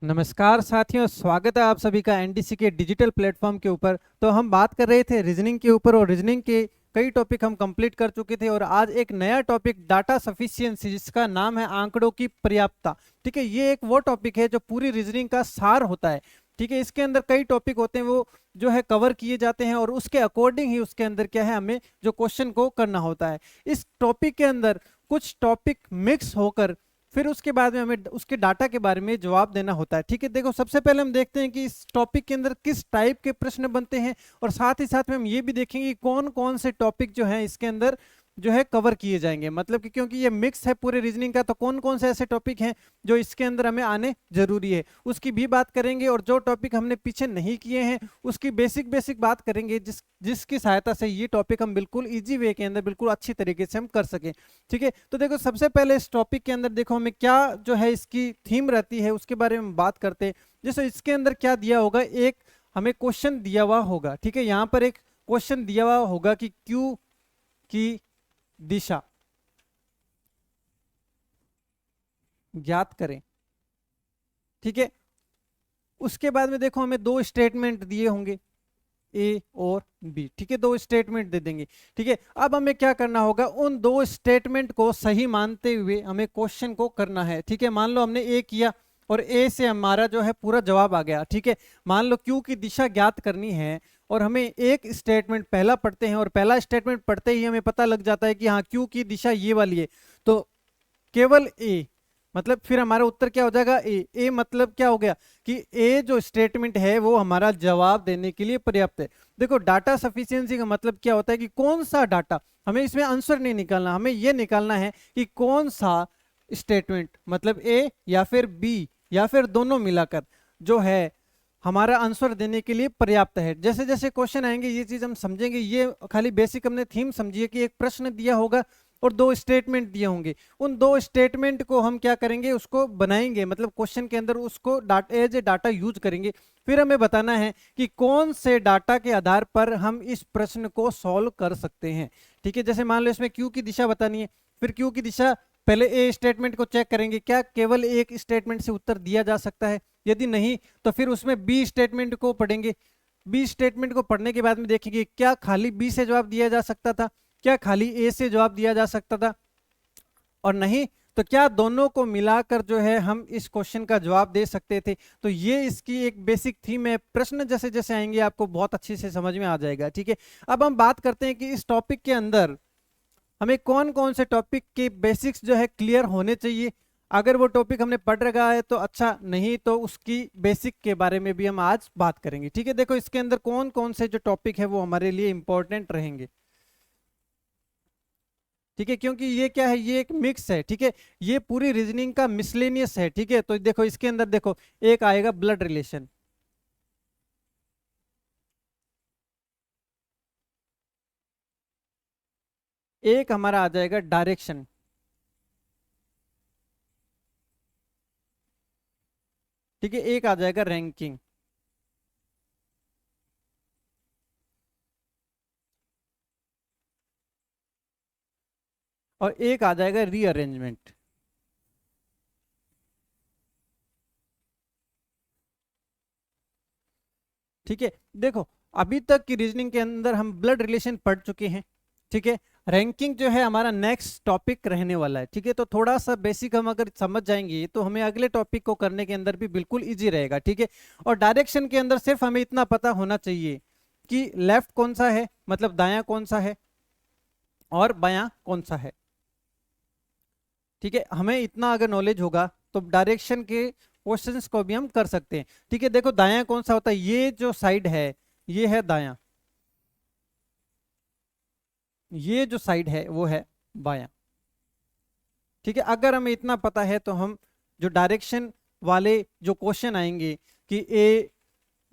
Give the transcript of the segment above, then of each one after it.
नमस्कार साथियों, स्वागत है आप सभी का एनडीसी के डिजिटल प्लेटफॉर्म के ऊपर। तो हम बात कर रहे थे रीजनिंग के ऊपर और रीजनिंग के कई टॉपिक हम कंप्लीट कर चुके थे और आज एक नया टॉपिक डाटा सफिशिएंसी जिसका नाम है आंकड़ों की पर्याप्तता। ठीक है, ये एक वो टॉपिक है जो पूरी रीजनिंग का सार होता है। ठीक है, इसके अंदर कई टॉपिक होते हैं वो जो है कवर किए जाते हैं और उसके अकॉर्डिंग ही उसके अंदर क्या है हमें जो क्वेश्चन को करना होता है। इस टॉपिक के अंदर कुछ टॉपिक मिक्स होकर फिर उसके बाद में हमें उसके डाटा के बारे में जवाब देना होता है। ठीक है, देखो सबसे पहले हम देखते हैं कि इस टॉपिक के अंदर किस टाइप के प्रश्न बनते हैं और साथ ही साथ में हम ये भी देखेंगे कि कौन कौन से टॉपिक जो है इसके अंदर जो है कवर किए जाएंगे। मतलब कि क्योंकि ये मिक्स है पूरे रीजनिंग का, तो कौन कौन से ऐसे टॉपिक हैं जो इसके अंदर हमें आने जरूरी है उसकी भी बात करेंगे और जो टॉपिक हमने पीछे नहीं किए हैं उसकी बेसिक बेसिक बात करेंगे जिसकी सहायता से ये टॉपिक हम बिल्कुल इजी वे के अंदर बिल्कुल अच्छी तरीके से हम कर सकें। ठीक है, तो देखो सबसे पहले इस टॉपिक के अंदर देखो हमें क्या जो है इसकी थीम रहती है उसके बारे में बात करते हैं। जैसे इसके अंदर क्या दिया होगा, एक हमें क्वेश्चन दिया हुआ होगा। ठीक है, यहाँ पर एक क्वेश्चन दिया हुआ होगा कि क्यू की दिशा ज्ञात करें। ठीक है, उसके बाद में देखो हमें दो स्टेटमेंट दिए होंगे ए और बी। ठीक है, दो स्टेटमेंट दे देंगे। ठीक है, अब हमें क्या करना होगा, उन दो स्टेटमेंट को सही मानते हुए हमें क्वेश्चन को करना है। ठीक है, मान लो हमने ए किया और ए से हमारा जो है पूरा जवाब आ गया। ठीक है, मान लो क्यू की दिशा ज्ञात करनी है और हमें एक स्टेटमेंट पहला पढ़ते हैं और पहला स्टेटमेंट पढ़ते ही हमें पता लग जाता है कि हाँ क्यू की दिशा ये वाली है, तो केवल ए, मतलब फिर हमारा उत्तर क्या हो जाएगा ए मतलब क्या हो गया कि ए जो स्टेटमेंट है वो हमारा जवाब देने के लिए पर्याप्त है। देखो डाटा सफिशिएंसी का मतलब क्या होता है कि कौन सा डाटा, हमें इसमें आंसर नहीं निकालना, हमें यह निकालना है कि कौन सा स्टेटमेंट मतलब ए या फिर बी या फिर दोनों मिलाकर जो है हमारा आंसर देने के लिए पर्याप्त है। जैसे जैसे क्वेश्चन आएंगे ये चीज हम समझेंगे। ये खाली बेसिक हमने थीम समझिए कि एक प्रश्न दिया होगा और दो स्टेटमेंट दिए होंगे, उन दो स्टेटमेंट को हम क्या करेंगे उसको बनाएंगे, मतलब क्वेश्चन के अंदर उसको एज ए डाटा यूज करेंगे। फिर हमें बताना है कि कौन से डाटा के आधार पर हम इस प्रश्न को सॉल्व कर सकते हैं। ठीक है, जैसे मान लो इसमें क्यू की दिशा बतानी है, फिर क्यू की दिशा पहले ए स्टेटमेंट को चेक करेंगे, क्या केवल एक स्टेटमेंट से उत्तर दिया जा सकता है, यदि नहीं तो फिर उसमें बी स्टेटमेंट को पढ़ेंगे। बी स्टेटमेंट को पढ़ने के बाद में देखेंगे क्या खाली बी से जवाब दिया जा सकता था, क्या खाली ए से जवाब दिया जा सकता था, और नहीं तो क्या दोनों को मिलाकर जो है हम इस क्वेश्चन का जवाब दे सकते थे। तो ये इसकी एक बेसिक थीम है। प्रश्न जैसे जैसे आएंगे आपको बहुत अच्छे से समझ में आ जाएगा। ठीक है, अब हम बात करते हैं कि इस टॉपिक के अंदर हमें कौन कौन से टॉपिक के बेसिक्स जो है क्लियर होने चाहिए। अगर वो टॉपिक हमने पढ़ रखा है तो अच्छा, नहीं तो उसकी बेसिक के बारे में भी हम आज बात करेंगे। ठीक है, देखो इसके अंदर कौन कौन से जो टॉपिक है वो हमारे लिए इंपॉर्टेंट रहेंगे। ठीक है, क्योंकि ये क्या है, ये एक मिक्स है। ठीक है, ये पूरी रीजनिंग का मिसलेनियस है। ठीक है, तो देखो इसके अंदर देखो एक आएगा ब्लड रिलेशन, एक हमारा आ जाएगा डायरेक्शन, ठीक है, एक आ जाएगा रैंकिंग, और एक आ जाएगा रीअरेंजमेंट। ठीक है, देखो अभी तक की रीजनिंग के अंदर हम ब्लड रिलेशन पढ़ चुके हैं। ठीक है, रैंकिंग जो है हमारा नेक्स्ट टॉपिक रहने वाला है। ठीक है, तो थोड़ा सा बेसिक हम अगर समझ जाएंगे तो हमें अगले टॉपिक को करने के अंदर भी बिल्कुल इजी रहेगा। ठीक है, और डायरेक्शन के अंदर सिर्फ हमें इतना पता होना चाहिए कि लेफ्ट कौन सा है, मतलब दायां कौन सा है, और बायां कौन सा है। ठीक है, हमें इतना अगर नॉलेज होगा तो डायरेक्शन के क्वेश्चंस को भी हम कर सकते हैं। ठीक है, देखो दायां कौन सा होता है, ये जो साइड है ये है दायां, ये जो साइड है वो है बायां। ठीक है, अगर हमें इतना पता है तो हम जो डायरेक्शन वाले जो क्वेश्चन आएंगे कि ए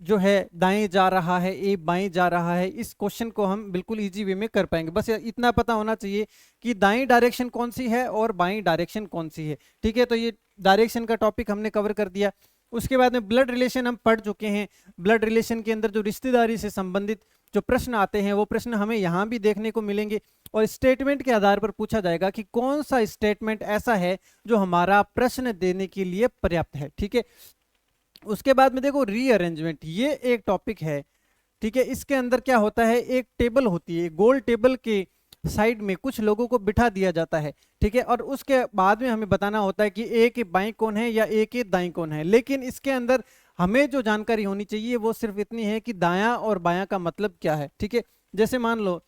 जो है दाएं जा रहा है, ए बाएं जा रहा है, इस क्वेश्चन को हम बिल्कुल इजी वे में कर पाएंगे। बस इतना पता होना चाहिए कि दाएं डायरेक्शन कौन सी है और बाएं डायरेक्शन कौन सी है। ठीक है, तो ये डायरेक्शन का टॉपिक हमने कवर कर दिया। उसके बाद में ब्लड रिलेशन हम पढ़ चुके हैं। ब्लड रिलेशन के अंदर जो रिश्तेदारी से संबंधित जो प्रश्न आते हैं वो प्रश्न हमें यहाँ भी देखने को मिलेंगे और स्टेटमेंट के आधार पर पूछा जाएगा कि कौन सा स्टेटमेंट ऐसा है जो हमारा प्रश्न देने के लिए पर्याप्त है। ठीक है, उसके बाद में देखो रीअरेंजमेंट, ये एक टॉपिक है, ठीक है। इसके अंदर क्या होता है, एक टेबल होती है, गोल टेबल के साइड में कुछ लोगों को बिठा दिया जाता है, ठीक है। और उसके बाद में हमें बताना होता है कि ए के बाएं कौन है या ए के दाएं कौन है। लेकिन इसके अंदर हमें जो जानकारी होनी चाहिए वो सिर्फ इतनी है कि दायां और बायां का मतलब क्या है, ठीक है। जैसे मान लो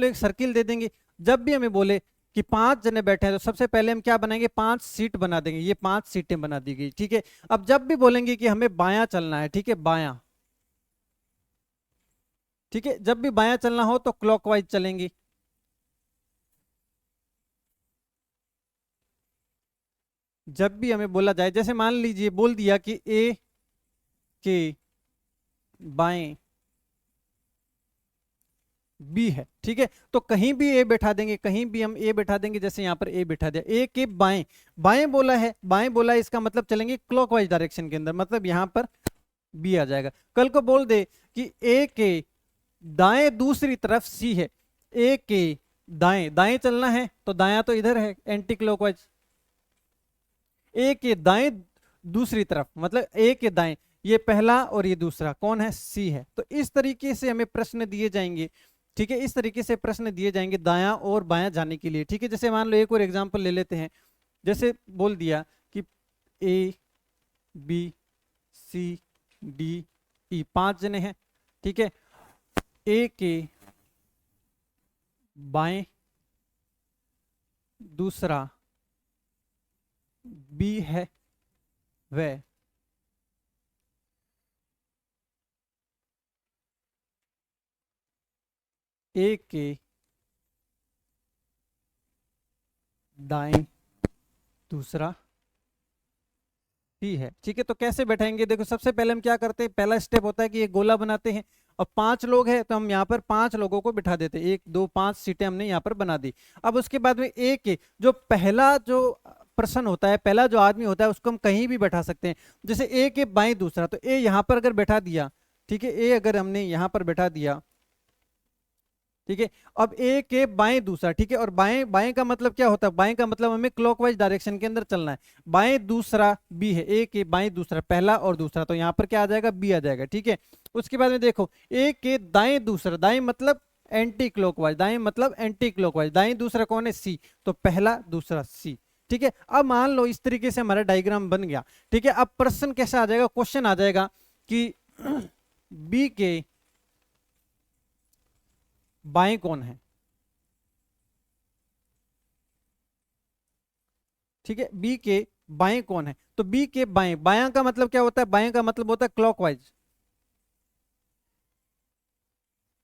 एक सर्किल दे देंगे। जब भी हमें बोले कि 5 जने बैठे हैं तो सबसे पहले हम क्या बनाएंगे, 5 सीट बना देंगे, ये 5 सीटें बना दी गई, ठीक है। अब जब भी बोलेंगे कि हमें बायां चलना है, ठीक है, बायां, ठीक है, जब भी बायां चलना हो तो क्लॉकवाइज चलेंगे। जब भी हमें बोला जाए, जैसे मान लीजिए बोल दिया कि ए के बाएं बी है, ठीक है, तो कहीं भी ए बैठा देंगे, कहीं भी हम ए बैठा देंगे। जैसे यहां पर ए बैठा दिया, ए के बाएं, बाएं बोला है, बाएं बोला है, इसका मतलब चलेंगे क्लॉकवाइज डायरेक्शन के अंदर, मतलब यहां पर बी आ जाएगा। कल को बोल दे कि ए के दाएं दूसरी तरफ सी है, ए के दाएं, दाएं चलना है तो दायां तो इधर है एंटी क्लॉकवाइज, ए के दाएं दूसरी तरफ मतलब ए के दाएं, ये पहला और ये दूसरा कौन है, सी है। तो इस तरीके से हमें प्रश्न दिए जाएंगे, ठीक है, इस तरीके से प्रश्न दिए जाएंगे दायां और बायां जाने के लिए, ठीक है। जैसे मान लो एक और एग्जांपल ले लेते हैं। जैसे बोल दिया कि A B C D E 5 जने हैं, ठीक है, ए के बाएं दूसरा बी है, वह ए के दाएं दूसरा सी है, ठीक है। तो कैसे बैठाएंगे, देखो सबसे पहले हम क्या करते हैं, पहला स्टेप होता है कि एक गोला बनाते हैं। अब 5 लोग हैं तो हम यहाँ पर 5 लोगों को बिठा देते हैं, 1 2 5 सीटें हमने यहाँ पर बना दी। अब उसके बाद में ए के जो पहला जो पर्सन होता है, पहला जो आदमी होता है, उसको हम कहीं भी बैठा सकते हैं। जैसे ए के बाएं दूसरा, तो ए यहाँ पर अगर बैठा दिया, ठीक है, ए अगर हमने यहाँ पर बैठा दिया, ठीक है। अब ए के बाएं दूसरा, ठीक है, और बाएं, बाएं का मतलब क्या होता है, बाएं का मतलब हमें क्लॉकवाइज डायरेक्शन के अंदर चलना है। बाएं दूसरा बी है, ए के बाएं दूसरा पहला और दूसरा, तो यहाँ पर क्या आ जाएगा, बी आ जाएगा, ठीक है। उसके बाद में देखो ए के दाएं दूसरा, दाएं मतलब एंटी क्लॉकवाइज, दाएं मतलब एंटी क्लॉकवाइज, दाएं दूसरा कौन है, सी, तो पहला दूसरा सी, ठीक है। अब मान लो इस तरीके से हमारा डायग्राम बन गया, ठीक है। अब प्रश्न कैसा आ जाएगा, क्वेश्चन आ जाएगा कि बी के बाएं कौन है, ठीक है, बी के बाएं कौन है। तो बी के बाएं, बायां का मतलब क्या होता है, बाएं का मतलब होता है क्लॉकवाइज,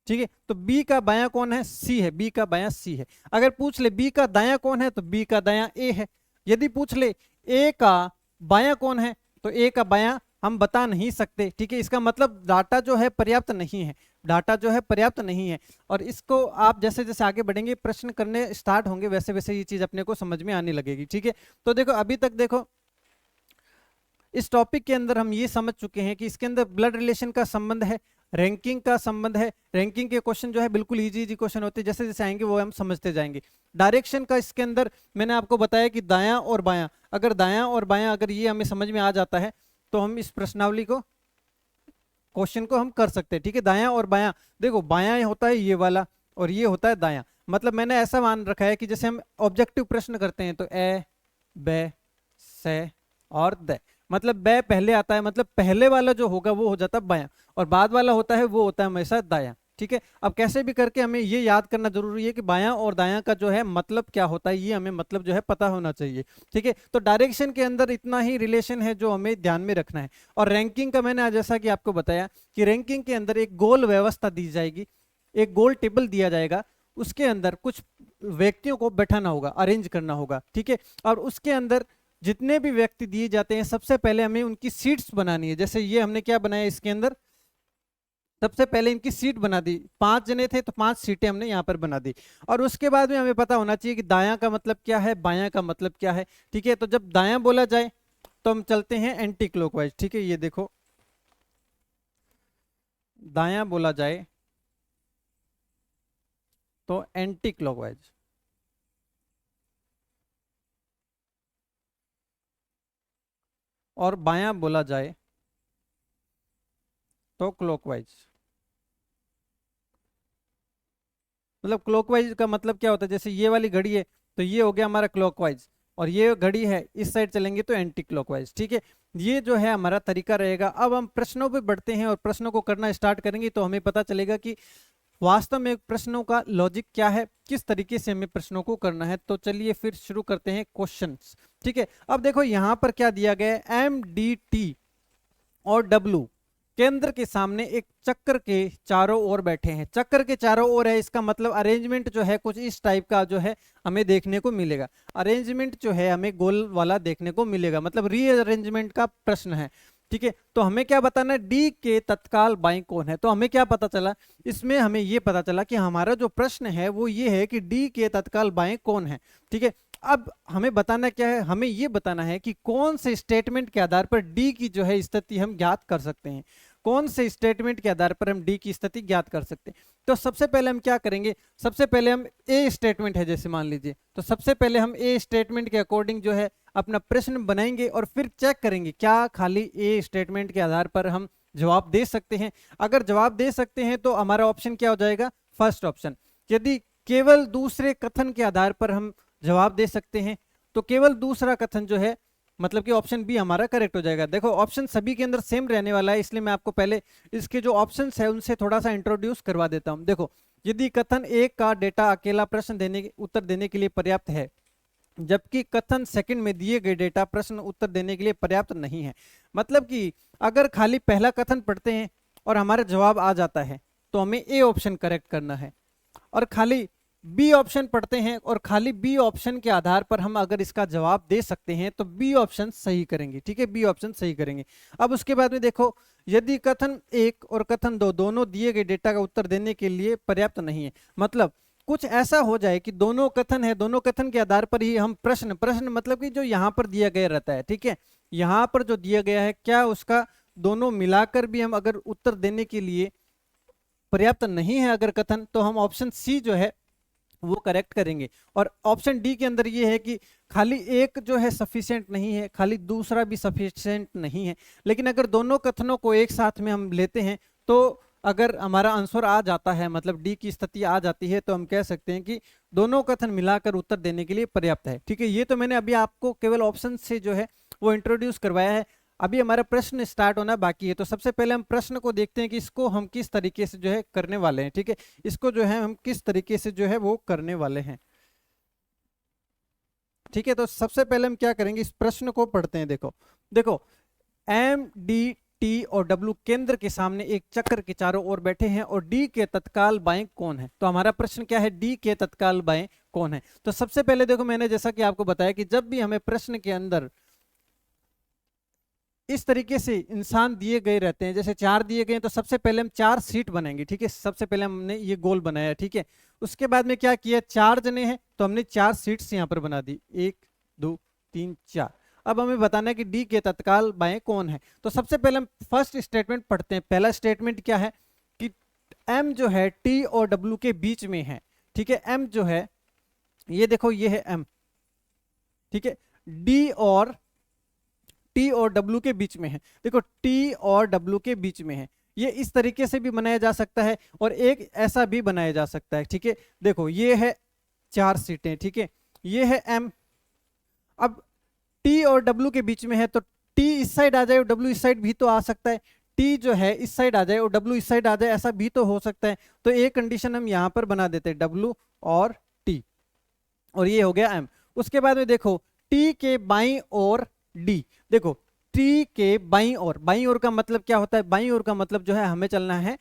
ठीक है। तो बी का बायां कौन है, सी है, बी का बायां सी है। अगर पूछ ले बी का दायां कौन है, तो बी का दायां ए है। यदि पूछ ले ए का बायां कौन है, तो ए का बायां हम बता नहीं सकते, ठीक है। इसका मतलब डाटा जो है पर्याप्त नहीं है, डाटा जो है पर्याप्त नहीं है। और इसको आप जैसे जैसे आगे बढ़ेंगे, प्रश्न करने स्टार्ट होंगे, वैसे वैसे ये चीज अपने को समझ में आने लगेगी, ठीक है। तो देखो अभी तक देखो इस टॉपिक के अंदर हम ये समझ चुके हैं कि इसके अंदर ब्लड रिलेशन का संबंध है, रैंकिंग का संबंध है। रैंकिंग के क्वेश्चन जो है बिल्कुल इजी इजी क्वेश्चन होते हैं, जैसे जैसे आएंगे वो हम समझते जाएंगे। डायरेक्शन का इसके अंदर मैंने आपको बताया कि दायां और बायां, अगर दायां और बायां अगर ये हमें समझ में आ जाता है तो हम इस प्रश्नावली को, क्वेश्चन को हम कर सकते हैं, ठीक है। दायां और बायां, देखो बायां होता है ये वाला और ये होता है दायां। मतलब मैंने ऐसा मान रखा है कि जैसे हम ऑब्जेक्टिव प्रश्न करते हैं तो ए बे से और द, मतलब बे पहले आता है, मतलब पहले वाला जो होगा वो हो जाता है बायां, और बाद वाला होता है वो होता है हमेशा दायां, ठीक है। अब कैसे भी करके हमें ये याद करना जरूरी है कि बायां और दायां का जो है मतलब क्या होता है, ये हमें मतलब जो है पता होना चाहिए, ठीक है। तो डायरेक्शन के अंदर इतना ही रिलेशन है जो हमें ध्यान में रखना है। और रैंकिंग का मैंने जैसा कि आपको बताया कि रैंकिंग के अंदर एक गोल व्यवस्था दी जाएगी, एक गोल टेबल दिया जाएगा, उसके अंदर कुछ व्यक्तियों को बैठाना होगा, अरेंज करना होगा, ठीक है। और उसके अंदर जितने भी व्यक्ति दिए जाते हैं सबसे पहले हमें उनकी सीट्स बनानी है। जैसे ये हमने क्या बनाया, इसके अंदर सबसे पहले इनकी सीट बना दी, 5 जने थे तो 5 सीटें हमने यहाँ पर बना दी। और उसके बाद में हमें पता होना चाहिए कि दायां का मतलब क्या है, बायां का मतलब क्या है, ठीक है। तो जब दायां बोला जाए तो हम चलते हैं एंटी क्लॉकवाइज, ठीक है। ये देखो दायां बोला जाए तो एंटी क्लॉकवाइज, और बायां बोला जाए तो क्लॉकवाइज। मतलब क्लॉकवाइज का मतलब क्या होता है, जैसे ये वाली घड़ी है तो ये हो गया हमारा क्लॉकवाइज, और ये घड़ी है इस साइड चलेंगे तो एंटी क्लॉकवाइज। ठीक है, ये जो है हमारा तरीका रहेगा। अब हम प्रश्नों पे बढ़ते हैं और प्रश्नों को करना स्टार्ट करेंगे तो हमें पता चलेगा कि वास्तव में प्रश्नों का लॉजिक क्या है, किस तरीके से हमें प्रश्नों को करना है। तो चलिए फिर शुरू करते हैं क्वेश्चंस। ठीक है, अब देखो यहां पर क्या दिया गया है, MDT और W केंद्र के सामने एक चक्र के चारों ओर बैठे हैं। चक्र के चारों ओर है, इसका मतलब अरेंजमेंट जो है कुछ इस टाइप का जो है हमें देखने को मिलेगा। अरेंजमेंट जो है हमें गोल वाला देखने को मिलेगा, मतलब रीअरेंजमेंट का प्रश्न है। ठीक है, तो हमें क्या बताना है, डी के तत्काल बाएं कौन है। तो हमें क्या पता चला, इसमें हमें ये पता चला कि हमारा जो प्रश्न है वो ये है कि डी के तत्काल बाएं कौन है। ठीक है, अब हमें बताना क्या है, हमें ये बताना है कि कौन से स्टेटमेंट के आधार पर डी की जो है स्थिति हम ज्ञात कर सकते हैं। कौन से स्टेटमेंट के आधार पर हम डी की स्थिति ज्ञात कर सकते हैं। तो सबसे पहले हम क्या करेंगे, सबसे पहले हम ए स्टेटमेंट है जैसे मान लीजिए, तो सबसे पहले हम ए स्टेटमेंट के अकॉर्डिंग जो है अपना प्रश्न बनाएंगे और फिर चेक करेंगे क्या खाली ए स्टेटमेंट के आधार पर हम जवाब दे सकते हैं। अगर जवाब दे सकते हैं तो हमारा ऑप्शन क्या हो जाएगा, फर्स्ट ऑप्शन। यदि केवल दूसरे कथन के आधार पर हम जवाब दे सकते हैं तो केवल दूसरा कथन जो है मतलब कि ऑप्शन बी हमारा करेक्ट हो जाएगा। देखो ऑप्शन सभी के अंदर सेम रहने वाला है, इसलिए मैं आपको पहले इसके जो ऑप्शंस है उनसे थोड़ा सा इंट्रोड्यूस करवा देता हूं। देखो, यदि कथन एक का डेटा अकेला प्रश्न देने उत्तर देने के लिए पर्याप्त है, जबकि कथन सेकंड में दिए गए डेटा प्रश्न उत्तर देने के लिए पर्याप्त नहीं है। मतलब कि अगर खाली पहला कथन पढ़ते हैं और हमारा जवाब आ जाता है तो हमें ए ऑप्शन करेक्ट करना है, और खाली बी ऑप्शन पढ़ते हैं और खाली बी ऑप्शन के आधार पर हम अगर इसका जवाब दे सकते हैं तो बी ऑप्शन सही करेंगे। ठीक है, बी ऑप्शन सही करेंगे। अब उसके बाद में देखो, यदि कथन एक और कथन दो दोनों दिए गए डेटा का उत्तर देने के लिए पर्याप्त नहीं है, मतलब कुछ ऐसा हो जाए कि दोनों कथन है, दोनों कथन के आधार पर ही हम प्रश्न मतलब कि जो यहां पर दिया गया रहता है, ठीक है, यहां पर जो दिया गया है क्या उसका दोनों मिलाकर भी हम अगर उत्तर देने के लिए पर्याप्त नहीं है अगर कथन, तो हम ऑप्शन सी जो है वो करेक्ट करेंगे। और ऑप्शन डी के अंदर ये है कि खाली एक जो है सफिशिएंट नहीं है, खाली दूसरा भी सफिशिएंट नहीं है, लेकिन अगर दोनों कथनों को एक साथ में हम लेते हैं तो अगर हमारा आंसर आ जाता है, मतलब डी की स्थिति आ जाती है, तो हम कह सकते हैं कि दोनों कथन मिलाकर उत्तर देने के लिए पर्याप्त है। ठीक है, ये तो मैंने अभी आपको केवल ऑप्शन से जो है वो इंट्रोड्यूस करवाया है। अभी हमारा प्रश्न स्टार्ट होना बाकी है, तो सबसे पहले हम प्रश्न को देखते हैं कि इसको हम किस तरीके से जो है करने वाले हैं। ठीक है, इसको जो है हम किस तरीके से जो है वो करने वाले हैं। ठीक है, तो सबसे पहले हम क्या करेंगे, इस प्रश्न को पढ़ते हैं। देखो देखो, MDT और W केंद्र के सामने एक चक्र के चारों ओर बैठे हैं और D के तत्काल बाएं कौन है। तो हमारा प्रश्न क्या है, D के तत्काल बाएं कौन है। तो सबसे पहले देखो, मैंने जैसा कि आपको बताया कि जब भी हमें प्रश्न के अंदर इस तरीके से इंसान दिए गए रहते हैं, जैसे चार दिए गए हैं, तो सबसे पहले हम चार सीट बनाएंगे। ठीक है, सबसे पहले हमने ये गोल बनाया। ठीक है, उसके बाद में क्या किया, चार जने हैं तो हमने चार सीट्स यहां पर बना दी, 1 2 3 4। अब हमें बताना है कि डी के तत्काल बाएं कौन है। तो सबसे पहले हम फर्स्ट स्टेटमेंट पढ़ते हैं। पहला स्टेटमेंट क्या है कि एम जो है टी और डब्ल्यू के बीच में है। ठीक है, एम जो है ये देखो, ये है एम। ठीक है, डी और टी और डब्ल्यू के बीच में है। देखो, टी और डब्ल्यू के बीच में है, ये इस तरीके से भी बनाया जा सकता है और एक ऐसा भी बनाया जा सकता है। ठीक है, देखो ये है चार सीटें। ठीक है, ये है एम। अब टी और डब्ल्यू के बीच में है तो टी इस साइड आ जाए और डब्ल्यू इस साइड भी तो आ सकता है। टी जो है इस साइड आ जाए और डब्ल्यू इस साइड आ जाए, ऐसा भी तो हो सकता है। तो एक कंडीशन हम यहां पर बना देते हैं, डब्ल्यू और टी, और ये हो गया एम। उसके बाद में देखो, टी के बाईं ओर डी। देखो, टी के बाईं ओर का मतलब क्या होता है, बाईं ओर का मतलब जो है हमें चलना है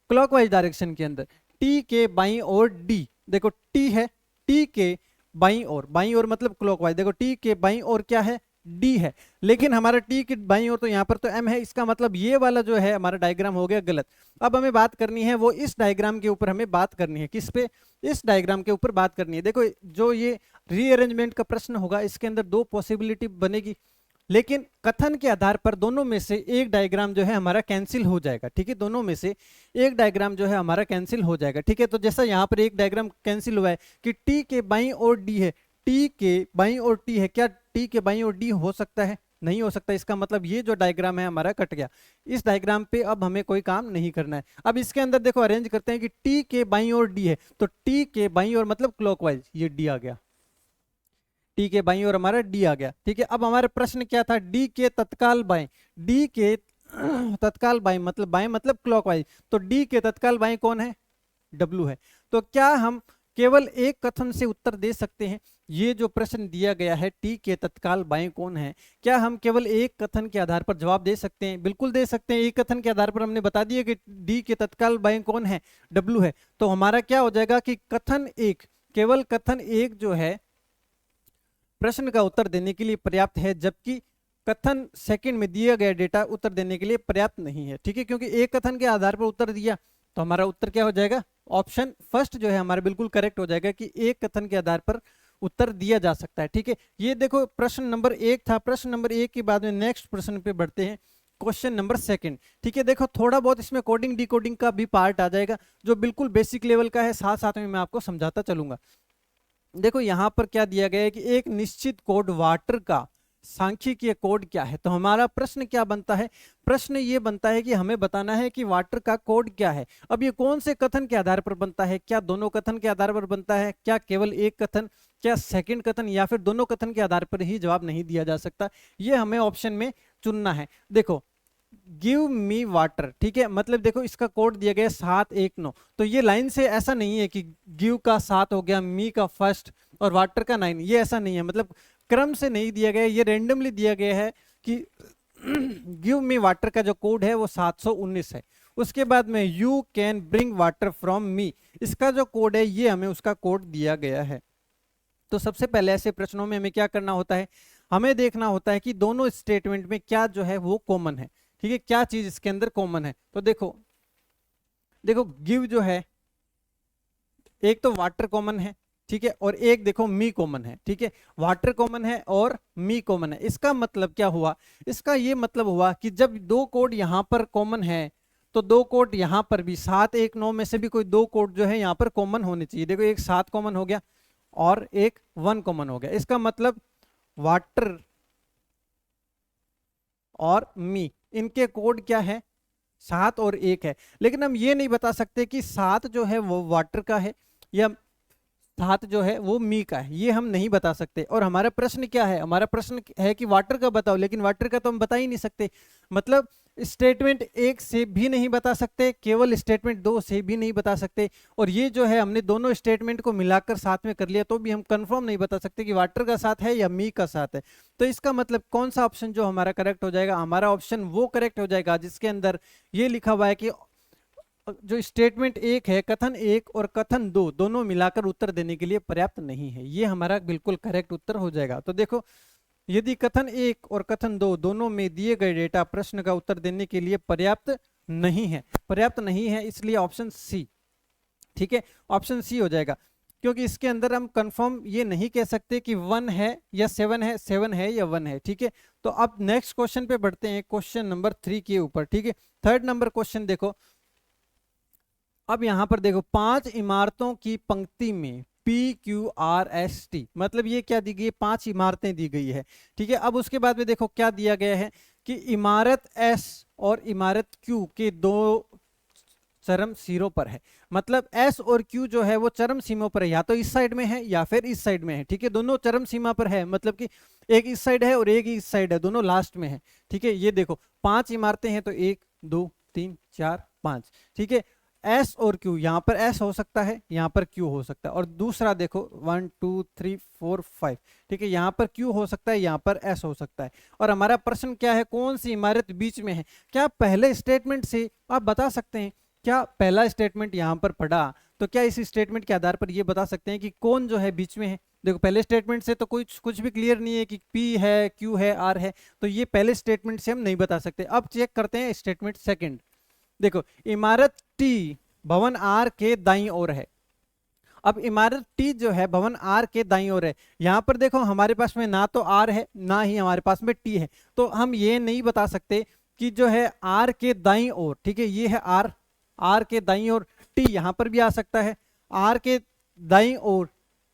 क्लॉकवाइज डायरेक्शन के अंदर। टी के बाईं ओर डी, देखो टी है, टी के बाईं ओर मतलब क्लॉकवाइज। देखो टी के बाईं ओर क्या है, डी है, लेकिन हमारा टी की बाईं ओर तो यहाँ पर तो एम है, इसका मतलब ये वाला जो है हमारा डायग्राम हो गया गलत। अब हमें बात करनी है वो इस डायग्राम के ऊपर हमें बात करनी है, किस पे, इस डायग्राम के ऊपर बात करनी है। देखो, जो ये रीअरेंजमेंट का प्रश्न होगा इसके अंदर दो पॉसिबिलिटी बनेगी, लेकिन कथन के आधार पर दोनों में से एक डायग्राम जो है हमारा कैंसिल हो जाएगा। ठीक है, दोनों में से एक डायग्राम जो है हमारा कैंसिल हो जाएगा। ठीक है, तो जैसा यहाँ पर एक डायग्राम कैंसिल हुआ है कि टी के बाईं ओर डी है, टी के बाईं ओर टी है, क्या टी के बाईं ओर डी हो सकता है, नहीं हो सकता। इसका मतलब ये जो डायग्राम है हमारा कट गया। इस डायग्राम पे अब हमें कोई काम नहीं करना है। अब इसके अंदर देखो अरेंज करते हैं कि टी के बाईं ओर डी है, तो टी के बाईं ओर मतलब क्लॉकवाइज ये डी आ गया, टी के बाईं ओर हमारा डी आ गया। ठीक है, अब हमारा प्रश्न क्या था, डी के तत्काल बाएं, डी के तत्काल बाएं मतलब क्लॉकवाइज, तो डी के तत्काल बाएं कौन है, डब्लू है। तो क्या हम केवल एक कथन से उत्तर दे सकते हैं, ये जो प्रश्न दिया गया है टी के तत्काल बाएं कौन है, क्या हम केवल एक कथन के आधार पर जवाब दे सकते हैं? बिल्कुल दे सकते हैं। एक कथन के आधार पर हमने बता दिया कि डी के तत्काल बाएं कौन है, डब्लू है। तो हमारा क्या हो जाएगा कि कथन एक, केवल कथन एक जो है प्रश्न का उत्तर देने के लिए पर्याप्त है, जबकि कथन सेकंड में दिया गया डेटा उत्तर देने के लिए पर्याप्त नहीं है। ठीक है, क्योंकि एक कथन के आधार पर उत्तर दिया तो हमारा उत्तर क्या हो जाएगा, ऑप्शन फर्स्ट जो है हमारा बिल्कुल करेक्ट हो जाएगा कि एक कथन के आधार पर उत्तर दिया जा सकता है। ठीक है, ये देखो प्रश्न नंबर एक था। प्रश्न नंबर एक के बाद में नेक्स्ट प्रश्न पे बढ़ते हैं, क्वेश्चन नंबर सेकंड। ठीक है, देखो थोड़ा बहुत इसमें कोडिंग डिकोडिंग का भी पार्ट आ जाएगा जो बिल्कुल बेसिक लेवल का है, साथ साथ में मैं आपको समझाता चलूंगा। देखो यहां पर क्या दिया गया है कि एक निश्चित कोड वाटर का सांख्यिकीय कोड क्या है। तो हमारा प्रश्न क्या बनता है, प्रश्न ये बनता है कि हमें बताना है कि वाटर का कोड क्या है। अब ये कौन से कथन के आधार पर बनता है, क्या दोनों कथन के आधार पर बनता है, क्या केवल एक कथन, क्या सेकंड कथन, या फिर दोनों कथन के आधार पर ही जवाब नहीं दिया जा सकता, ये हमें ऑप्शन में चुनना है। देखो गिव मी वाटर, ठीक है, मतलब देखो इसका कोड दिया गया 719, तो ये लाइन से ऐसा नहीं है कि गिव का 7 हो गया, मी का फर्स्ट और वाटर का 9, ये ऐसा नहीं है, मतलब क्रम से नहीं दिया गया, ये रेंडमली दिया गया है कि गिव मी वाटर का जो कोड है वो 719 है। उसके बाद में you can bring water from me, इसका जो कोड है ये हमें उसका कोड दिया गया है। तो सबसे पहले ऐसे प्रश्नों में हमें क्या करना होता है, हमें देखना होता है कि दोनों स्टेटमेंट में क्या जो है वो कॉमन है। ठीक है, क्या चीज इसके अंदर कॉमन है। तो देखो गिव जो है, एक तो वाटर कॉमन है, ठीक है, और एक देखो मी कॉमन है। ठीक है, वाटर कॉमन है और मी कॉमन है। इसका मतलब क्या हुआ, इसका ये मतलब हुआ कि जब दो कोड यहां पर कॉमन है तो दो कोड यहां पर भी 719 में से भी कोई दो कोड जो है यहां पर कॉमन होने चाहिए। देखो एक 7 कॉमन हो गया और एक 1 कॉमन हो गया, इसका मतलब वाटर और मी इनके कोड क्या है, 7 और 1 है। लेकिन हम ये नहीं बता सकते कि 7 जो है वो वाटर का है या 7 जो है वो मी का है, ये हम नहीं बता सकते। और हमारा प्रश्न क्या है, हमारा प्रश्न है कि वाटर का बताओ, लेकिन वाटर का तो हम बता ही नहीं सकते। मतलब स्टेटमेंट 1 से भी नहीं बता सकते, केवल स्टेटमेंट 2 से भी नहीं बता सकते, और ये जो है हमने दोनों स्टेटमेंट को मिलाकर साथ में कर लिया तो भी हम कंफर्म नहीं बता सकते कि वाटर का साथ है या मी का साथ है। तो इसका मतलब कौन सा ऑप्शन जो हमारा करेक्ट हो जाएगा, हमारा ऑप्शन वो करेक्ट हो जाएगा जिसके अंदर ये लिखा हुआ है कि जो स्टेटमेंट 1 है, कथन 1 और कथन 2 दोनों मिलाकर उत्तर देने के लिए पर्याप्त नहीं है। ये हमारा बिल्कुल करेक्ट उत्तर हो जाएगा। तो देखो यदि कथन 1 और कथन 2 दोनों में दिए गए डेटा प्रश्न का उत्तर देने के लिए पर्याप्त नहीं है, इसलिए ऑप्शन सी, ठीक है, ऑप्शन सी हो जाएगा। क्योंकि इसके अंदर हम कंफर्म ये नहीं कह सकते कि 1 है या 7 है, 7 है या 1 है। ठीक है, तो अब नेक्स्ट क्वेश्चन पे बढ़ते हैं, क्वेश्चन नंबर 3 के ऊपर। ठीक है, थर्ड नंबर क्वेश्चन देखो, अब यहां पर देखो 5 इमारतों की पंक्ति में PQRST, मतलब ये क्या दी गई है, 5 इमारतें दी गई है। ठीक है, अब उसके बाद में देखो क्या दिया गया है कि इमारत S और इमारत Q के दो चरम सिरों पर है। मतलब S और Q जो है वो चरम सीमा पर है, या तो इस साइड में है या फिर इस साइड में है। ठीक है, दोनों चरम सीमा पर है, मतलब कि एक इस साइड है और एक इस साइड है, दोनों लास्ट में है। ठीक है, ये देखो 5 इमारतें हैं तो 1 2 3 4 5। ठीक है, S और Q, यहां पर S हो सकता है, यहां पर Q हो सकता है, और दूसरा देखो 1 2 3 4 5। ठीक है, यहां पर Q हो सकता है, यहां पर S हो सकता है। और हमारा प्रश्न क्या है, कौन सी इमारत बीच में है। क्या पहले स्टेटमेंट से आप बता सकते हैं, क्या पहला स्टेटमेंट यहां पर पढ़ा तो क्या इस स्टेटमेंट के आधार पर ये बता सकते हैं कि कौन जो है बीच में है। देखो पहले स्टेटमेंट से तो कुछ भी क्लियर नहीं है कि P है, Q है, R है, तो ये पहले स्टेटमेंट से हम नहीं बता सकते। अब चेक करते हैं स्टेटमेंट सेकंड। देखो इमारत T भवन R के दाईं ओर है। अब इमारत T जो है भवन R के दाईं ओर है। यहां पर देखो हमारे पास में ना तो R है ना ही हमारे पास में T है, तो हम ये नहीं बता सकते कि जो है R के दाईं ओर, ठीक है, ये है R के दाईं ओर, T यहां पर भी आ सकता है, R के दाईं ओर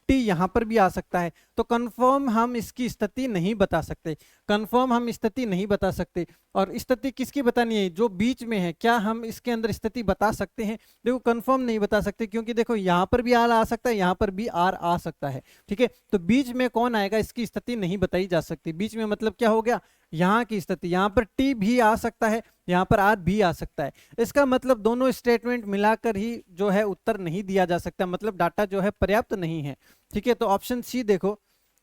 टी यहाँ पर भी आ सकता है। तो कंफर्म हम इसकी स्थिति नहीं बता सकते, कंफर्म हम स्थिति नहीं बता सकते। और स्थिति किसकी बतानी है, जो बीच में है, क्या हम इसके अंदर स्थिति बता सकते हैं? देखो कंफर्म नहीं बता सकते, क्योंकि देखो यहाँ पर भी आर आ सकता है, यहाँ पर भी आर आ सकता है, ठीक है। तो बीच में कौन आएगा इसकी स्थिति नहीं बताई जा सकती। बीच में मतलब क्या हो गया, यहाँ की स्थिति, यहाँ पर टी भी आ सकता है, यहाँ पर आर भी आ सकता है। इसका मतलब दोनों स्टेटमेंट मिलाकर ही जो है उत्तर नहीं दिया जा सकता, मतलब डाटा जो है पर्याप्त नहीं है, ठीक है। तो ऑप्शन सी देखो,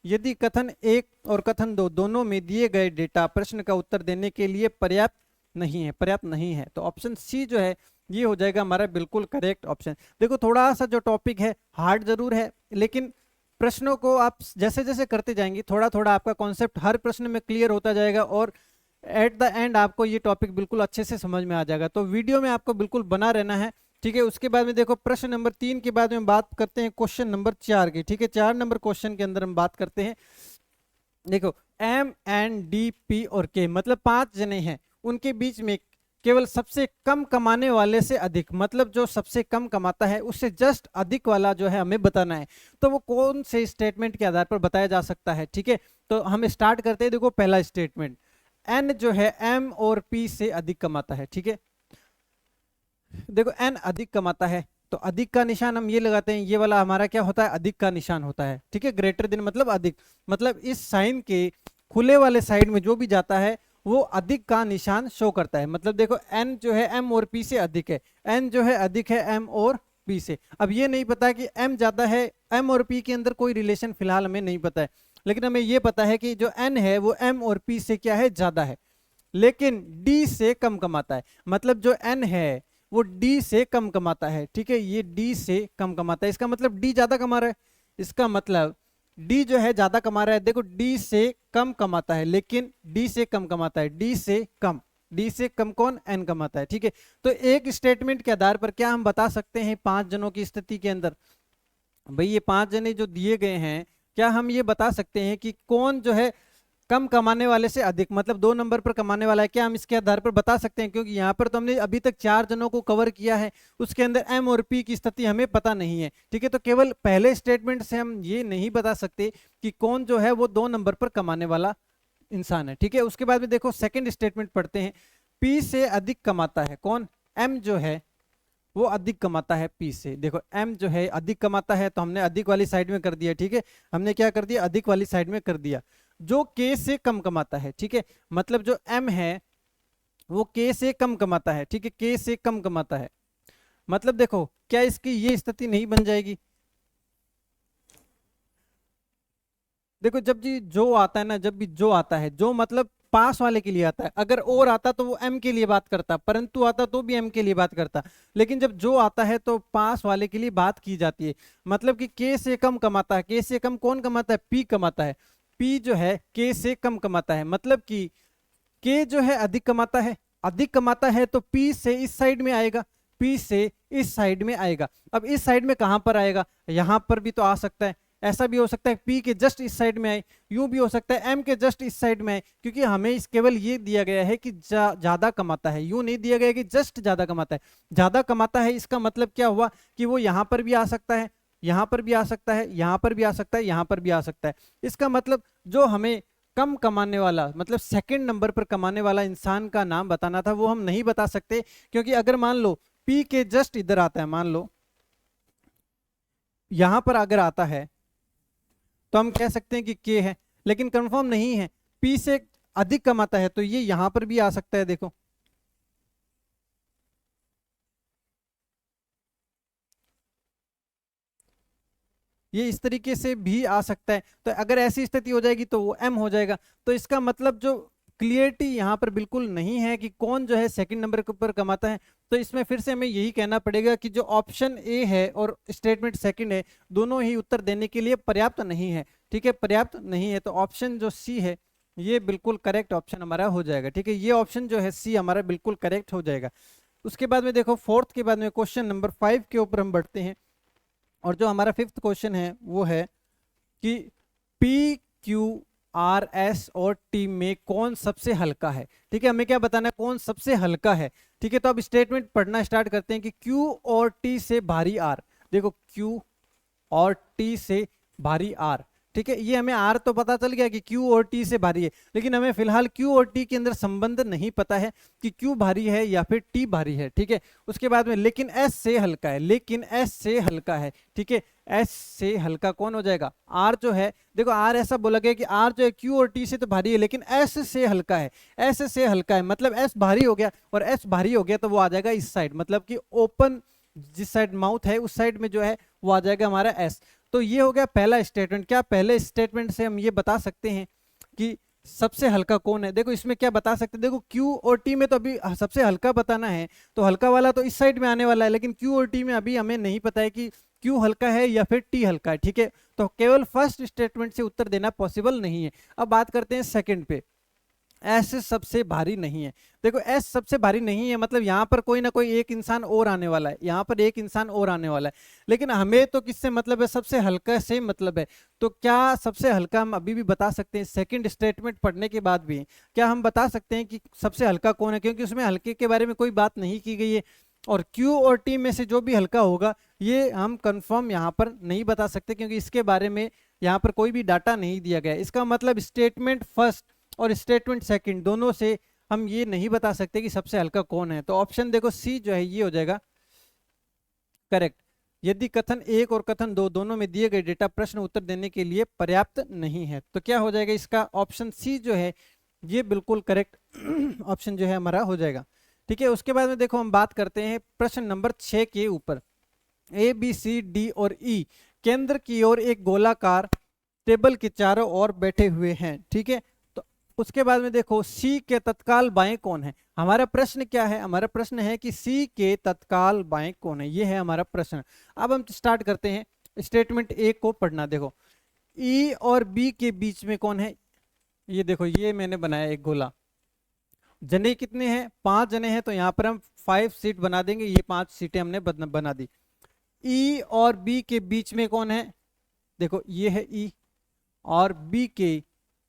यदि कथन 1 और कथन 2 दोनों में दिए गए डेटा प्रश्न का उत्तर देने के लिए पर्याप्त नहीं है, पर्याप्त नहीं है, तो ऑप्शन सी जो है ये हो जाएगा हमारा बिल्कुल करेक्ट ऑप्शन। देखो थोड़ा सा जो टॉपिक है हार्ड जरूर है, लेकिन प्रश्नों को आप जैसे जैसे करते जाएंगे थोड़ा थोड़ा आपका कॉन्सेप्ट हर प्रश्न में क्लियर होता जाएगा, और एट द एंड आपको ये टॉपिक बिल्कुल अच्छे से समझ में आ जाएगा। तो वीडियो में आपको बिल्कुल बना रहना है, ठीक है। उसके बाद में देखो प्रश्न नंबर 3 के बाद में बात करते हैं क्वेश्चन नंबर 4 की, ठीक है। 4 नंबर क्वेश्चन के अंदर हम बात करते हैं, देखो एम एन डी पी और के मतलब 5 जने हैं, उनके बीच में केवल सबसे कम कमाने वाले से अधिक, मतलब जो सबसे कम कमाता है उससे जस्ट अधिक वाला जो है हमें बताना है। तो वो कौन से स्टेटमेंट के आधार पर बताया जा सकता है, ठीक है। तो हम स्टार्ट करते हैं। देखो पहला स्टेटमेंट, एन जो है एम और पी से अधिक कमाता है, ठीक है। देखो एन अधिक कमाता है, तो अधिक का निशान हम ये लगाते हैं, ये वाला हमारा क्या होता है, अधिक का निशान होता है, ठीक है। ग्रेटर देन मतलब अधिक, मतलब इस साइन के खुले वाले साइड में जो भी जाता है वो अधिक का निशान शो करता है। मतलब देखो एन जो है एम और पी से अधिक है, एन जो है अधिक है एम और पी से। अब ये नहीं पता कि एम ज्यादा है, एम और पी के अंदर कोई रिलेशन फिलहाल हमें नहीं पता है, लेकिन हमें ये पता है कि जो एन है वो एम और पी से क्या है, ज्यादा है, लेकिन डी से कम कमाता है। मतलब जो एन है वो डी से कम कमाता है, ठीक है। ये डी से कम कमाता है, इसका मतलब डी ज्यादा कमा रहा है, इसका मतलब डी जो है ज्यादा कमा रहा है। देखो डी से कम कमाता है, लेकिन डी से कम कमाता है, डी से कम, डी से कम कौन, एन कमाता है, ठीक है। तो एक स्टेटमेंट के आधार पर क्या हम बता सकते हैं 5 जनों की स्थिति के अंदर, भाई ये 5 जने जो दिए गए हैं, क्या हम ये बता सकते हैं कि कौन जो है कम कमाने वाले से अधिक, मतलब 2 नंबर पर कमाने वाला है, क्या हम इसके आधार पर बता सकते हैं? क्योंकि यहाँ पर तो हमने अभी तक 4 जनों को कवर किया है, उसके अंदर एम और पी की स्थिति हमें पता नहीं है, ठीक है। तो केवल पहले स्टेटमेंट से हम ये नहीं बता सकते कि कौन जो है वो 2 नंबर पर कमाने वाला इंसान है, ठीक है। उसके बाद में देखो सेकेंड स्टेटमेंट पढ़ते हैं, पी से अधिक कमाता है कौन, एम जो है वो अधिक कमाता है पी से। देखो एम जो है अधिक कमाता है, तो हमने अधिक वाली साइड में कर दिया, ठीक है। हमने क्या कर दिया, अधिक वाली साइड में कर दिया। जो के से कम कमाता है, ठीक है, मतलब जो एम है वो के से कम कमाता है, ठीक है, के से कम कमाता है। मतलब देखो क्या इसकी ये स्थिति नहीं बन जाएगी? देखो जब जी जो आता है ना, जब भी जो आता है, जो मतलब पास वाले के लिए आता है, अगर और आता तो वो एम के लिए बात करता, परंतु आता तो भी एम के लिए बात करता, लेकिन जब जो आता है तो पास वाले के लिए बात की जाती है। मतलब कि के से कम कमाता है, के से कम कौन कमाता है, पी कमाता है, पी जो है के से कम कमाता है। मतलब कि के जो है अधिक कमाता है, अधिक कमाता है तो पी से इस साइड में आएगा, पी से इस साइड में आएगा। अब इस साइड में कहां पर आएगा, यहां पर भी तो आ सकता है, ऐसा भी हो सकता है पी के जस्ट इस साइड में आए, यूं भी हो सकता है एम के जस्ट इस साइड में आए, क्योंकि हमें इस केवल ये दिया गया है कि ज्यादा कमाता है, यूं नहीं दिया गया कि जस्ट ज्यादा कमाता है। ज्यादा कमाता है इसका मतलब क्या हुआ कि वो यहां पर भी आ सकता है, यहां पर भी आ सकता है, यहां पर भी आ सकता है, यहां पर भी आ सकता है। इसका मतलब जो हमें कम कमाने वाला, मतलब सेकंड नंबर पर कमाने वाला इंसान का नाम बताना था, वो हम नहीं बता सकते, क्योंकि अगर मान लो पी के जस्ट इधर आता है, मान लो यहां पर अगर आता है तो हम कह सकते हैं कि के है, लेकिन कंफर्म नहीं है। पी से अधिक कमाता है तो ये यहां पर भी आ सकता है, देखो ये इस तरीके से भी आ सकता है। तो अगर ऐसी स्थिति हो जाएगी तो वो एम हो जाएगा। तो इसका मतलब जो क्लियरिटी यहाँ पर बिल्कुल नहीं है कि कौन जो है सेकंड नंबर के ऊपर कमाता है, तो इसमें फिर से हमें यही कहना पड़ेगा कि जो ऑप्शन ए है और स्टेटमेंट सेकंड है, दोनों ही उत्तर देने के लिए पर्याप्त नहीं है, ठीक है, पर्याप्त नहीं है। तो ऑप्शन जो सी है ये बिल्कुल करेक्ट ऑप्शन हमारा हो जाएगा, ठीक है। ये ऑप्शन जो है सी हमारा बिल्कुल करेक्ट हो जाएगा। उसके बाद में देखो फोर्थ के बाद में क्वेश्चन नंबर 5 के ऊपर हम बढ़ते हैं, और जो हमारा फिफ्थ क्वेश्चन है वो है कि पी क्यू आर एस और टी में कौन सबसे हल्का है, ठीक है। हमें क्या बताना है, कौन सबसे हल्का है, ठीक है। तो अब स्टेटमेंट पढ़ना स्टार्ट करते हैं कि क्यू और टी से भारी आर। देखो क्यू और टी से भारी आर। ठीक है, ये हमें आर तो पता चल गया कि क्यू और टी से भारी है, लेकिन हमें फिलहाल क्यू और टी के अंदर संबंध नहीं पता है कि क्यू भारी है या फिर टी भारी है। ठीक है, उसके बाद में लेकिन एस से हल्का है, लेकिन एस से हल्का है। ठीक है, एस से हल्का कौन हो जाएगा, आर जो है। देखो आर ऐसा बोला गया कि आर जो है क्यू और टी से तो भारी है, लेकिन एस से हल्का है। एस से हल्का है मतलब एस भारी हो गया, और एस भारी हो गया तो वो आ जाएगा इस साइड, मतलब कि ओपन जिस साइड माउथ है उस साइड में जो है वो आ जाएगा हमारा एस। तो ये हो गया पहला स्टेटमेंट। क्या पहले स्टेटमेंट से हम ये बता सकते हैं कि सबसे हल्का कौन है? देखो इसमें क्या बता सकते हैं, देखो क्यू और टी में तो अभी सबसे हल्का बताना है, तो हल्का वाला तो इस साइड में आने वाला है, लेकिन क्यू और टी में अभी हमें नहीं पता है कि क्यू हल्का है या फिर टी हल्का है। ठीक है, तो केवल फर्स्ट स्टेटमेंट से उत्तर देना पॉसिबल नहीं है। अब बात करते हैं सेकंड पे, एस सबसे भारी नहीं है। देखो एस सबसे भारी नहीं है मतलब यहाँ पर कोई ना कोई एक इंसान और आने वाला है, यहाँ पर एक इंसान और आने वाला है, लेकिन हमें तो किससे मतलब है, सबसे हल्का से मतलब है। तो क्या सबसे हल्का हम अभी भी बता सकते हैं सेकंड स्टेटमेंट पढ़ने के बाद भी? क्या हम बता सकते हैं कि सबसे हल्का कौन है? क्योंकि उसमें हल्के के बारे में कोई बात नहीं की गई है, और क्यू और टी में से जो भी हल्का होगा ये हम कंफर्म यहाँ पर नहीं बता सकते, क्योंकि इसके बारे में यहाँ पर कोई भी डाटा नहीं दिया गया। इसका मतलब स्टेटमेंट फर्स्ट और स्टेटमेंट सेकंड दोनों से हम ये नहीं बता सकते कि सबसे हल्का कौन है। तो ऑप्शन देखो सी जो है ये हो जाएगा करेक्ट। यदि कथन एक और कथन दो दोनों में दिए गए डेटा प्रश्न उत्तर देने के लिए पर्याप्त नहीं है, तो क्या हो जाएगा इसका ऑप्शन सी जो है ये बिल्कुल करेक्ट ऑप्शन जो है हमारा हो जाएगा। ठीक है, उसके बाद में देखो हम बात करते हैं प्रश्न नंबर 6 के ऊपर। ए बी सी डी और ई केंद्र की ओर एक गोलाकार टेबल के चारों ओर बैठे हुए हैं। ठीक है, तो उसके बाद में देखो सी के तत्काल बाएं कौन है? हमारा प्रश्न क्या है? हमारा प्रश्न है कि सी के तत्काल बाएं कौन है, ये है हमारा प्रश्न। अब हम स्टार्ट करते हैं स्टेटमेंट ए को पढ़ना। देखो ई और बी के बीच में कौन है? ये देखो ये मैंने बनाया एक गोला, जने कितने हैं? 5 जने हैं, तो यहाँ पर हम 5 सीट बना देंगे, ये 5 सीटें हमने बना दी। ई और बी के बीच में कौन है? देखो ये है ई, और बी के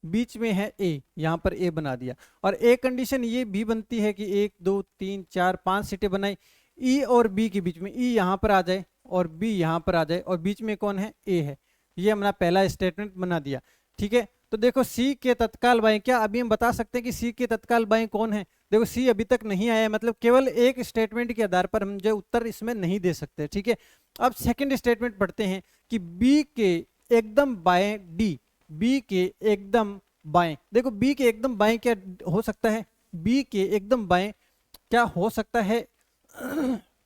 बीच में है ए, यहां पर ए बना दिया। और एक कंडीशन ये भी बनती है कि 1 2 3 4 5 सीटें बनाई, ई और बी के बीच में ई यहां पर आ जाए और बी यहां पर आ जाए, और बीच में कौन है? ए है। ये हमने पहला स्टेटमेंट बना दिया। ठीक है, तो देखो सी के तत्काल बाएं, क्या अभी हम बता सकते हैं कि सी के तत्काल बाएं कौन है? देखो सी अभी तक नहीं आया है, मतलब केवल एक स्टेटमेंट के आधार पर हम जो उत्तर इसमें नहीं दे सकते। ठीक है, अब सेकंड स्टेटमेंट पढ़ते हैं कि बी के एकदम बाएं डी, बी के एकदम बाएं। देखो बी के एकदम बाएं क्या हो सकता है? बी के एकदम बाएं क्या हो सकता है?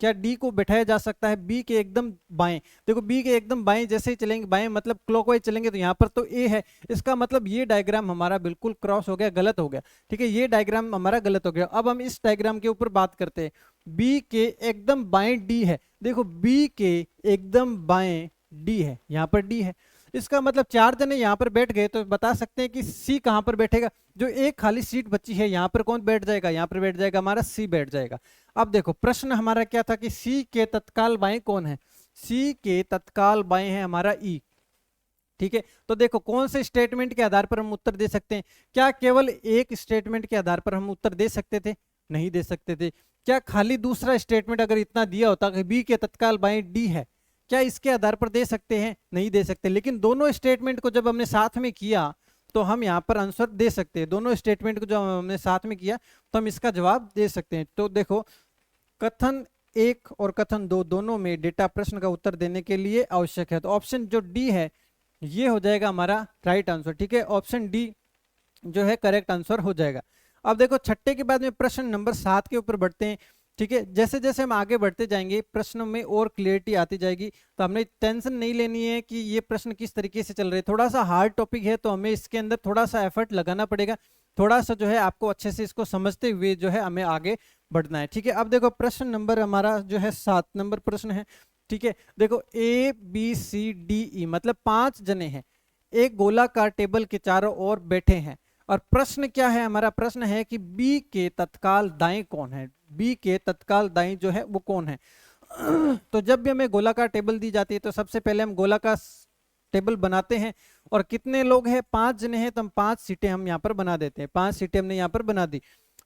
क्या डी को बैठाया जा सकता है बी के एकदम बाएं? देखो बी के एकदम बाएं जैसे ही चलेंगे, बाएं मतलब क्लॉकवाइज चलेंगे, तो यहाँ पर तो ए है, इसका मतलब ये डायग्राम हमारा बिल्कुल क्रॉस हो गया, गलत हो गया। ठीक है, ये डायग्राम हमारा गलत हो गया। अब हम इस डायग्राम के ऊपर बात करते हैं। बी के एकदम बाएं डी है, देखो बी के एकदम बाएं डी है, यहाँ पर डी है, इसका मतलब 4 जने यहाँ पर बैठ गए, तो बता सकते हैं कि सी कहाँ पर बैठेगा? जो एक खाली सीट बची है यहाँ पर कौन बैठ जाएगा? यहाँ पर बैठ जाएगा हमारा सी बैठ जाएगा। अब देखो प्रश्न हमारा क्या था कि सी के तत्काल बाएं कौन है? सी के तत्काल बाएं है हमारा ई। ठीक है, तो देखो कौन से स्टेटमेंट के आधार पर हम उत्तर दे सकते हैं? क्या केवल एक स्टेटमेंट के आधार पर हम उत्तर दे सकते थे? नहीं दे सकते थे। क्या खाली दूसरा स्टेटमेंट अगर इतना दिया होता कि बी के तत्काल बाएं डी है, क्या इसके आधार पर दे सकते हैं? नहीं दे सकते। लेकिन दोनों स्टेटमेंट को जब हमने साथ में किया तो हम यहाँ पर आंसर दे सकते हैं। दोनों स्टेटमेंट को जब हमने साथ में किया तो हम इसका जवाब दे सकते हैं। तो देखो कथन एक और कथन दो दोनों में डेटा प्रश्न का उत्तर देने के लिए आवश्यक है, तो ऑप्शन जो डी है ये हो जाएगा हमारा राइट आंसर। ठीक है, ऑप्शन डी जो है करेक्ट आंसर हो जाएगा। अब देखो छठे के बाद में प्रश्न नंबर 7 के ऊपर बढ़ते हैं। ठीक है, जैसे जैसे हम आगे बढ़ते जाएंगे प्रश्नों में और क्लियरिटी आती जाएगी, तो हमने टेंशन नहीं लेनी है कि ये प्रश्न किस तरीके से चल रहे हैं। थोड़ा सा हार्ड टॉपिक है तो हमें इसके अंदर थोड़ा सा एफर्ट लगाना पड़ेगा, थोड़ा सा जो है आपको अच्छे से इसको समझते हुए जो है हमें आगे बढ़ना है। ठीक है, अब देखो प्रश्न नंबर हमारा जो है 7 नंबर प्रश्न है। ठीक है, देखो A B C D E मतलब 5 जने हैं, एक गोलाकार टेबल के चारों ओर बैठे हैं, और प्रश्न क्या है? हमारा प्रश्न है कि बी के तत्काल दाएं कौन है? बी के तत्काल दाएं जो है वो कौन है? तो जब भी हमें गोलाकार टेबल दी जाती है तो सबसे पहले हम गोलाकार टेबल बनाते हैं, और कितने लोग हैं? 5 जने हैं, तो हम 5 सीटें हम यहाँ पर बना देते हैं। 5 सीटें हमने यहाँ पर बना दी।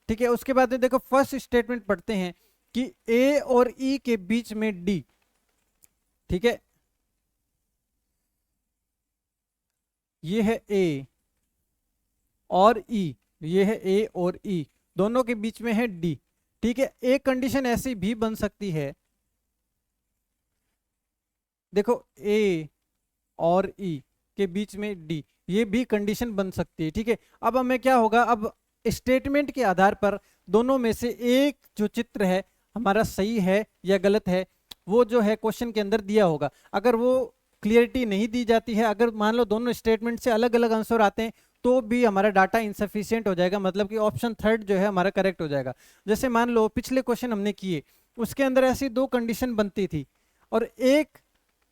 ठीक है, उसके बाद देखो फर्स्ट स्टेटमेंट पढ़ते हैं कि ए और ई के बीच में डी। ठीक है, ये है ए और ई, ये है ए और ई, दोनों के बीच में है डी। ठीक है, एक कंडीशन ऐसी भी बन सकती है, देखो ए और ई के बीच में डी, ये भी कंडीशन बन सकती है। ठीक है, अब हमें क्या होगा, अब स्टेटमेंट के आधार पर दोनों में से एक जो चित्र है हमारा सही है या गलत है, वो जो है क्वेश्चन के अंदर दिया होगा। अगर वो क्लियरिटी नहीं दी जाती है, अगर मान लो दोनों स्टेटमेंट से अलग अलग आंसर आते हैं, तो भी हमारा डाटा इनसफिशिएंट हो जाएगा, मतलब कि ऑप्शन थर्ड जो है हमारा करेक्ट हो जाएगा। जैसे मान लो पिछले क्वेश्चन हमने किए, उसके अंदर ऐसी दो कंडीशन बनती थी और एक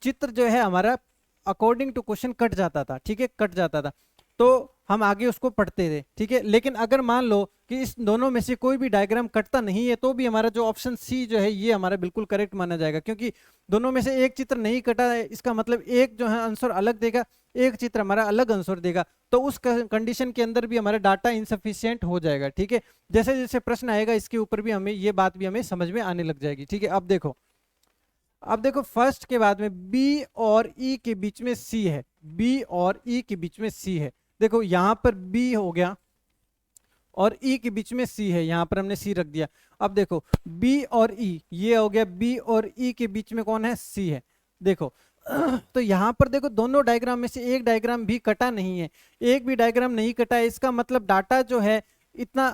चित्र जो है हमारा अकॉर्डिंग टू क्वेश्चन कट जाता था। ठीक है, कट जाता था तो हम आगे उसको पढ़ते थे। ठीक है, लेकिन अगर मान लो कि इस दोनों में से कोई भी डायग्राम कटता नहीं है, तो भी हमारा जो ऑप्शन सी जो है ये हमारा बिल्कुल करेक्ट माना जाएगा, क्योंकि दोनों में से एक चित्र नहीं कटा है, इसका मतलब एक जो है आंसर अलग देगा, एक चित्र हमारा अलग आंसर देगा, तो उस कंडीशन के अंदर भी हमारा डाटा इनसफिशिएंट हो जाएगा। ठीक है, जैसे जैसे प्रश्न आएगा इसके ऊपर भी हमें ये बात भी हमें समझ में आने लग जाएगी। ठीक है, अब देखो फर्स्ट के बाद में बी और ई के बीच में सी है, बी और ई के बीच में सी है। देखो यहां पर बी हो गया और ई के बीच में सी है, यहां पर हमने सी रख दिया। अब देखो बी और ई, ये हो गया बी और ई के बीच में कौन है, सी है। देखो तो यहां पर देखो दोनों डायग्राम में से एक डायग्राम भी कटा नहीं है, एक भी डायग्राम नहीं कटा है, इसका मतलब डाटा जो है इतना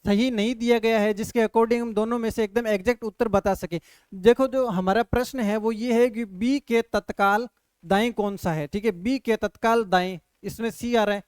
सही नहीं दिया गया है जिसके अकॉर्डिंग हम दोनों में से एकदम एग्जैक्ट उत्तर बता सके। देखो जो हमारा प्रश्न है वो ये है कि बी के तत्काल दाएं कौन सा है। ठीक है, बी के तत्काल दाएं इसमें सी आ रहा है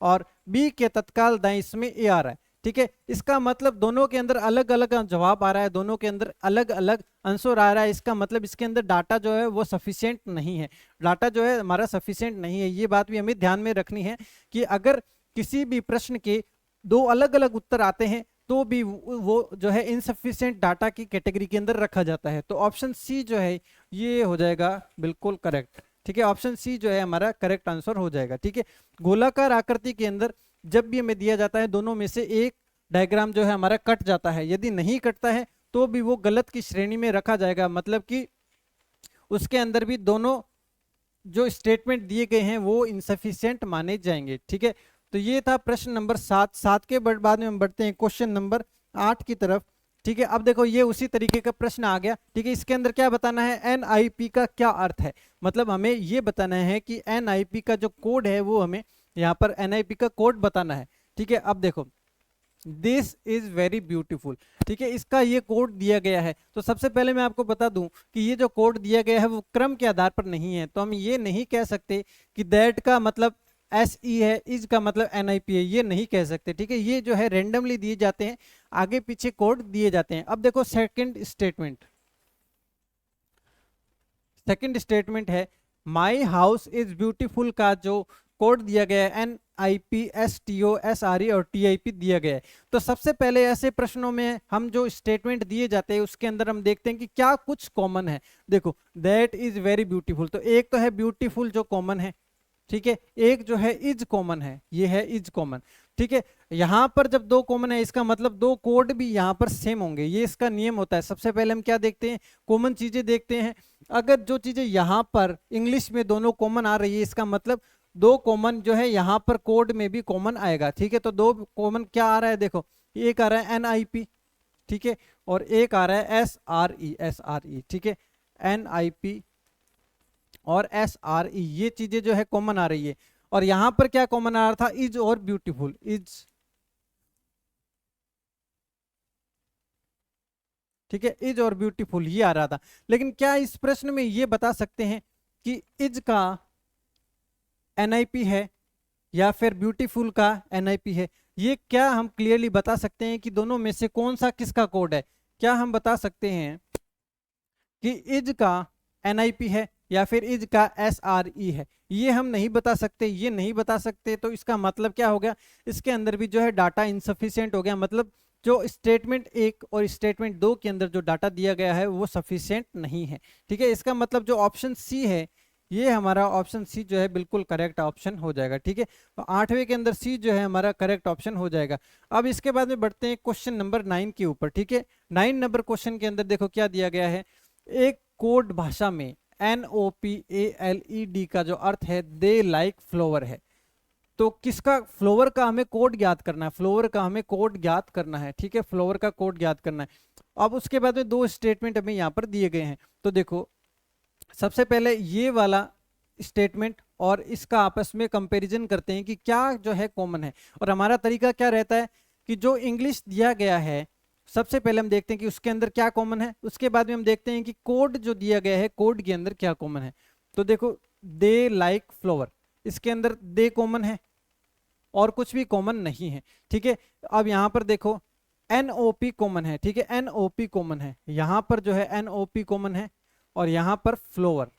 और बी के तत्काल दाएं इसमें ए आ रहा है। ठीक है, इसका मतलब दोनों के अंदर अलग अलग जवाब आ रहा है, दोनों के अंदर अलग अलग आंसर आ रहा है, इसका मतलब इसके अंदर डाटा जो है वो सफिशिएंट नहीं है, डाटा जो है हमारा सफिशिएंट नहीं है। ये बात भी हमें ध्यान में रखनी है कि अगर किसी भी प्रश्न के दो अलग अलग उत्तर आते हैं तो भी वो जो है इनसफिशिएंट डाटा की कैटेगरी के अंदर रखा जाता है। तो ऑप्शन सी जो है ये हो जाएगा बिल्कुल करेक्ट। ठीक है, ऑप्शन सी जो है हमारा करेक्ट आंसर हो जाएगा। ठीक है, गोलाकार आकृति के अंदर जब भी हमें दिया जाता है दोनों में से एक डायग्राम जो है हमारा कट जाता है, यदि नहीं कटता है तो भी वो गलत की श्रेणी में रखा जाएगा, मतलब कि उसके अंदर भी दोनों जो स्टेटमेंट दिए गए हैं वो इनसफिशिएंट माने जाएंगे। ठीक है, तो ये था प्रश्न नंबर 7 के बाद में हम बढ़ते हैं क्वेश्चन नंबर 8 की तरफ। ठीक है, अब देखो ये उसी तरीके का प्रश्न आ गया। ठीक है, इसके अंदर क्या बताना है, एनआईपी का क्या अर्थ है, मतलब हमें ये बताना है कि एनआईपी का जो कोड है वो हमें यहाँ पर एनआईपी का कोड बताना है। ठीक है, अब देखो दिस इज वेरी ब्यूटीफुल। ठीक है, इसका ये कोड दिया गया है, तो सबसे पहले मैं आपको बता दूं कि ये जो कोड दिया गया है वो क्रम के आधार पर नहीं है, तो हम ये नहीं कह सकते कि दैट का मतलब एस ई है, इज का मतलब एनआईपी है, ये नहीं कह सकते। ठीक है, ये जो है रेंडमली दिए जाते हैं, आगे पीछे कोड दिए जाते हैं। अब देखो सेकंड स्टेटमेंट है माई हाउस इज ब्यूटीफुल का जो कोड दिया गया है NIP STO SRE और TIP दिया गया है। तो सबसे पहले ऐसे प्रश्नों में हम जो स्टेटमेंट दिए जाते हैं उसके अंदर हम देखते हैं कि क्या कुछ कॉमन है। देखो दैट इज वेरी ब्यूटीफुल, तो एक तो है ब्यूटीफुल जो कॉमन है। ठीक है, एक जो है इज कॉमन है, ये है इज कॉमन। ठीक है, यहां पर जब दो कॉमन है इसका मतलब दो कोड भी यहां पर सेम होंगे, ये इसका नियम होता है। सबसे पहले हम क्या देखते हैं, कॉमन चीजें देखते हैं। अगर जो चीजें यहां पर इंग्लिश में दोनों कॉमन आ रही है इसका मतलब दो कॉमन जो है यहां पर कोड में भी कॉमन आएगा। ठीक है, तो दो कॉमन क्या आ रहा है, देखो एक आ रहा है NIP, ठीक है, और एक आ रहा है SRE। ठीक है, NIP और SRE ये चीजें जो है कॉमन आ रही है, और यहां पर क्या कॉमन आ रहा था, इज और ब्यूटीफुल, इज। ठीक है, इज और ब्यूटीफुल ये आ रहा था, लेकिन क्या इस प्रश्न में ये बता सकते हैं कि इज का NIP है या फिर ब्यूटीफुल का NIP है? ये क्या हम क्लियरली बता सकते हैं कि दोनों में से कौन सा किसका कोड है? क्या हम बता सकते हैं कि इज का NIP है या फिर इज का SRE है? ये हम नहीं बता सकते, ये नहीं बता सकते, तो इसका मतलब क्या हो गया, इसके अंदर भी जो है डाटा इनसफिशिएंट हो गया, मतलब जो स्टेटमेंट 1 और स्टेटमेंट 2 के अंदर जो डाटा दिया गया है वो सफिशिएंट नहीं है। ठीक है, इसका मतलब जो ऑप्शन सी है, ये हमारा ऑप्शन सी जो है बिल्कुल करेक्ट ऑप्शन हो जाएगा। ठीक है, तो 8वें के अंदर सी जो है हमारा करेक्ट ऑप्शन हो जाएगा। अब इसके बाद में बढ़ते हैं क्वेश्चन नंबर 9 के ऊपर। ठीक है, 9 नंबर क्वेश्चन के अंदर देखो क्या दिया गया है, एक कोड भाषा में NOPALED का जो अर्थ है दे लाइक फ्लावर है। तो किसका, फ्लोवर का हमें कोड ज्ञात करना है, फ्लोवर का हमें कोड ज्ञात करना है, ठीक है, फ्लोवर का कोड ज्ञात करना है। अब उसके बाद में दो स्टेटमेंट हमें यहाँ पर दिए गए हैं। तो देखो सबसे पहले ये वाला स्टेटमेंट और इसका आपस में कंपैरिजन करते हैं कि क्या जो है कॉमन है। और हमारा तरीका क्या रहता है कि जो इंग्लिश दिया गया है सबसे पहले हम देखते हैं कि उसके अंदर क्या कॉमन है, उसके बाद में हम देखते हैं कि कोड जो दिया गया है कोड के अंदर क्या कॉमन है। तो देखो दे लाइक फ्लावर, इसके अंदर दे कॉमन है और कुछ भी कॉमन नहीं है, ठीक है। अब यहां पर देखो NOP कॉमन है, ठीक है, NOP कॉमन है, यहां पर जो है NOP कॉमन है और यहां पर फ्लावर,